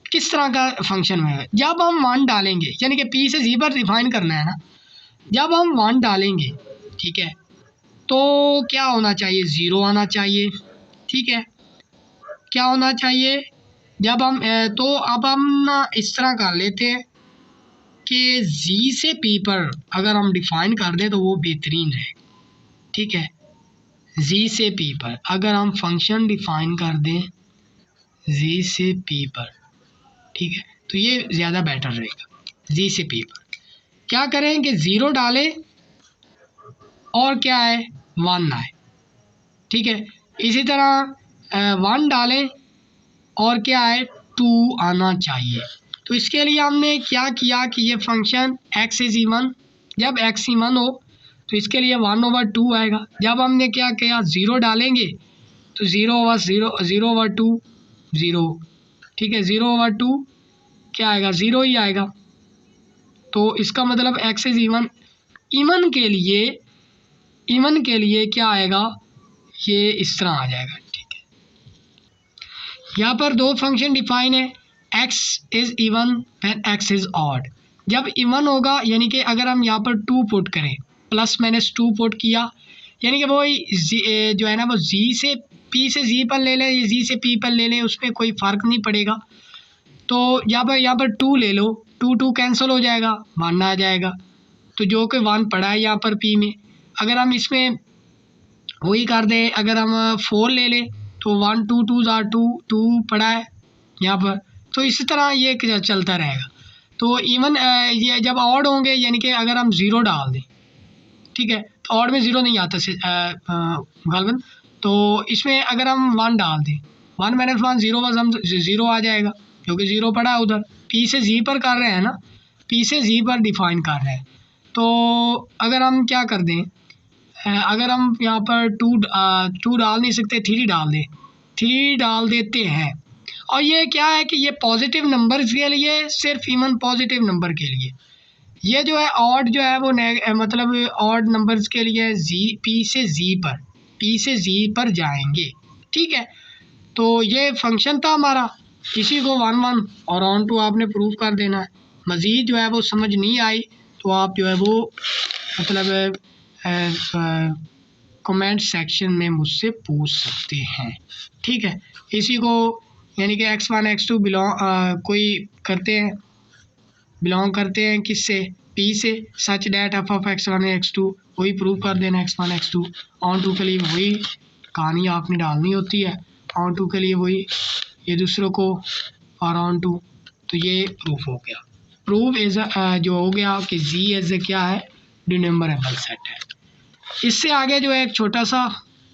किस तरह का फंक्शन में, जब हम 1 डालेंगे यानी कि p से z पर डिफाइन करना है ना, जब हम 1 डालेंगे ठीक है तो क्या होना चाहिए 0 आना चाहिए, ठीक है। क्या होना चाहिए जब हम तो अब हम ना इस तरह कर लेते हैं कि z से p पर अगर हम डिफाइन कर दें तो वो बेहतरीन है, ठीक है। z से p पर अगर हम फंक्शन डिफाइन कर दें z से p पर, ठीक है, तो ये ज़्यादा बेटर रहेगा z से p पर। क्या करें कि 0 डालें और क्या है 1 आए, ठीक है। इसी तरह 1 डालें और क्या है 2 आना चाहिए। तो इसके लिए हमने क्या किया कि ये फंक्शन x इज़ इवन, जब x इवन हो तो इसके लिए 1/2 आएगा। जब हमने क्या किया 0 डालेंगे तो 0/2 0, ठीक है। 0/2 क्या आएगा 0 ही आएगा। तो इसका मतलब x इज़ इवन, इवन के लिए क्या आएगा ये इस तरह आ जाएगा, ठीक है। यहाँ पर दो फंक्शन डिफाइन है, x is even and x is odd. जब इवन होगा यानी कि अगर हम यहाँ पर 2 पुट करें, +-2 पुट किया, यानी कि वो जो है ना वो z से p से z पर ले लें या z से p पर ले लें, उसमें कोई फ़र्क नहीं पड़ेगा। तो यहाँ पर 2 ले लो, 2 कैंसिल हो जाएगा, 1 आ जाएगा। तो जो कि 1 पड़ा है यहाँ पर p में, अगर हम इसमें वही कर दें, अगर हम 4 ले लें तो 1 2 2 2 पड़ा है यहाँ पर। तो इसी तरह ये चलता रहेगा। तो इवन ये जब ऑड होंगे यानी कि अगर हम 0 डाल दें, ठीक है, तो ऑड में 0 नहीं आता गालबन। तो इसमें अगर हम 1 डाल दें, 1 - 1 0 बस हम 0 आ जाएगा, क्योंकि 0 पड़ा है उधर। p से z पर कर रहे हैं ना, p से z पर डिफाइन कर रहे हैं। तो अगर हम क्या कर दें, अगर हम यहाँ पर 2 डाल नहीं सकते, 3 डाल दें, 3 डाल देते हैं। और ये क्या है कि ये पॉजिटिव नंबर्स के लिए, सिर्फ इवन पॉजिटिव नंबर के लिए, ये जो है ऑड जो है वो मतलब ऑड नंबर्स के लिए p से z पर जाएंगे, ठीक है। तो ये फंक्शन था हमारा, इसी को 1 1 और ऑन टू आपने प्रूफ कर देना है। मज़ीद जो है वो समझ नहीं आई तो आप जो है वो मतलब कमेंट सेक्शन में मुझसे पूछ सकते हैं, ठीक है। इसी को यानी कि x1 x2 कोई बिलोंग करते हैं किससे, p से, सच डैट f(x1 x2) वही प्रूव कर देना x1 x2। ऑन टू के लिए वही कहानी आपने डालनी होती है, ऑन टू के लिए वही ये दूसरों को और ऑन टू। तो ये प्रूफ हो गया, प्रूफ एज जो हो गया कि z एज क्या है डिनम्बरेबल सेट है। इससे आगे जो है एक छोटा सा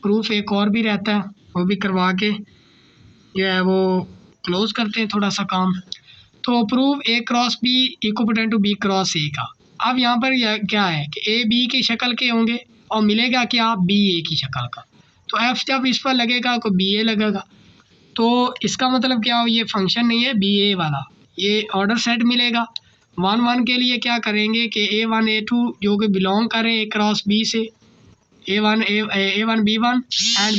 प्रूफ एक और भी रहता है, वो भी करवा के जो है वो क्लोज करते हैं थोड़ा सा काम। तो proof a cross b equivalent to b cross a का। अब यहाँ पर क्या है कि a b की शक्ल के होंगे और मिलेगा क्या b a की शक्ल का। तो f जब इस पर लगेगा तो b a लगेगा। तो इसका मतलब क्या हो, ये फंक्शन नहीं है b a वाला, ये ऑर्डर सेट मिलेगा। 1 1 के लिए क्या करेंगे कि a1 a2 जो कि बिलोंग करें a क्रॉस b से, a1 b1 and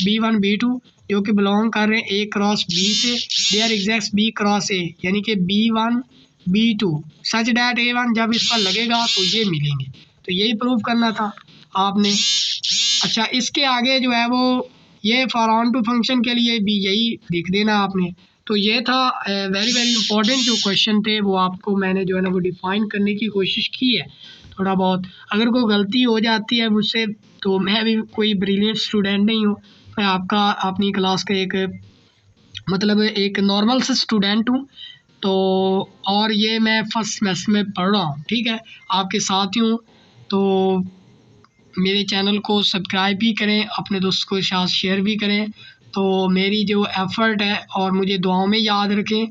b1 b2 जो कि बिलोंग कर रहे हैं a क्रॉस b से, they are exist b cross a, यानी कि b1 b2 such that a1 जब इस पर लगेगा तो ये मिलेंगे। तो यही प्रूव करना था आपने। अच्छा, इसके आगे जो है वो ये फॉर ऑन टू फंक्शन के लिए भी यही लिख देना आपने। तो ये था वेरी वेरी इंपॉर्टेंट जो क्वेश्चन थे, वो आपको मैंने जो है ना वो डिफाइन करने की कोशिश की है थोड़ा बहुत। अगर कोई गलती हो जाती है मुझसे तो मैं भी कोई ब्रिलियंट स्टूडेंट नहीं हूँ, मैं आपका अपनी क्लास का एक नॉर्मल सा स्टूडेंट हूँ। तो और ये मैं फर्स्ट सेमेस्टर में पढ़ रहा हूँ, ठीक है, आपके साथ ही हूँ। तो मेरे चैनल को सब्सक्राइब भी करें, अपने दोस्तों के साथ शेयर भी करें। तो मेरी जो एफ़र्ट है और मुझे दुआओं में याद रखें,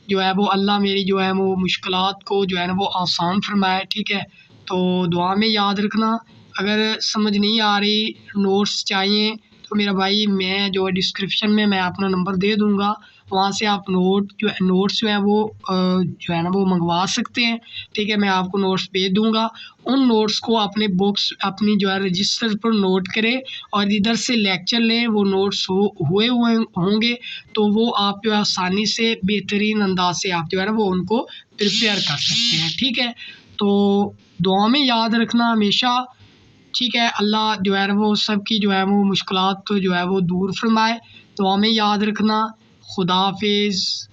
जो है वो अल्लाह मेरी जो है वो मुश्किलात को जो है ना वो आसान फरमाए, ठीक है। तो दुआ में याद रखना। अगर समझ नहीं आ रही, नोट्स चाहिए तो मेरा भाई मैं जो है डिस्क्रिप्शन में मैं अपना नंबर दे दूँगा, वहाँ से आप नोट्स जो है वो जो है ना वो मंगवा सकते हैं, ठीक है। मैं आपको नोट्स भेज दूँगा, उन नोट्स को अपने बुक्स अपनी जो है रजिस्टर पर नोट करें और इधर से लेक्चर लें। वो नोट्स हुए होंगे तो वो आप जो है आसानी से बेहतरीन अंदाज से आप जो है ना वो उनको प्रिपेयर कर सकते हैं, ठीक है। तो दुआ में याद रखना हमेशा, ठीक है। अल्लाह जो है वो सबकी जो है वो मुश्किलात तो जो है वो दूर फरमाए। दुआ में याद रखना। खुदा हाफिज़।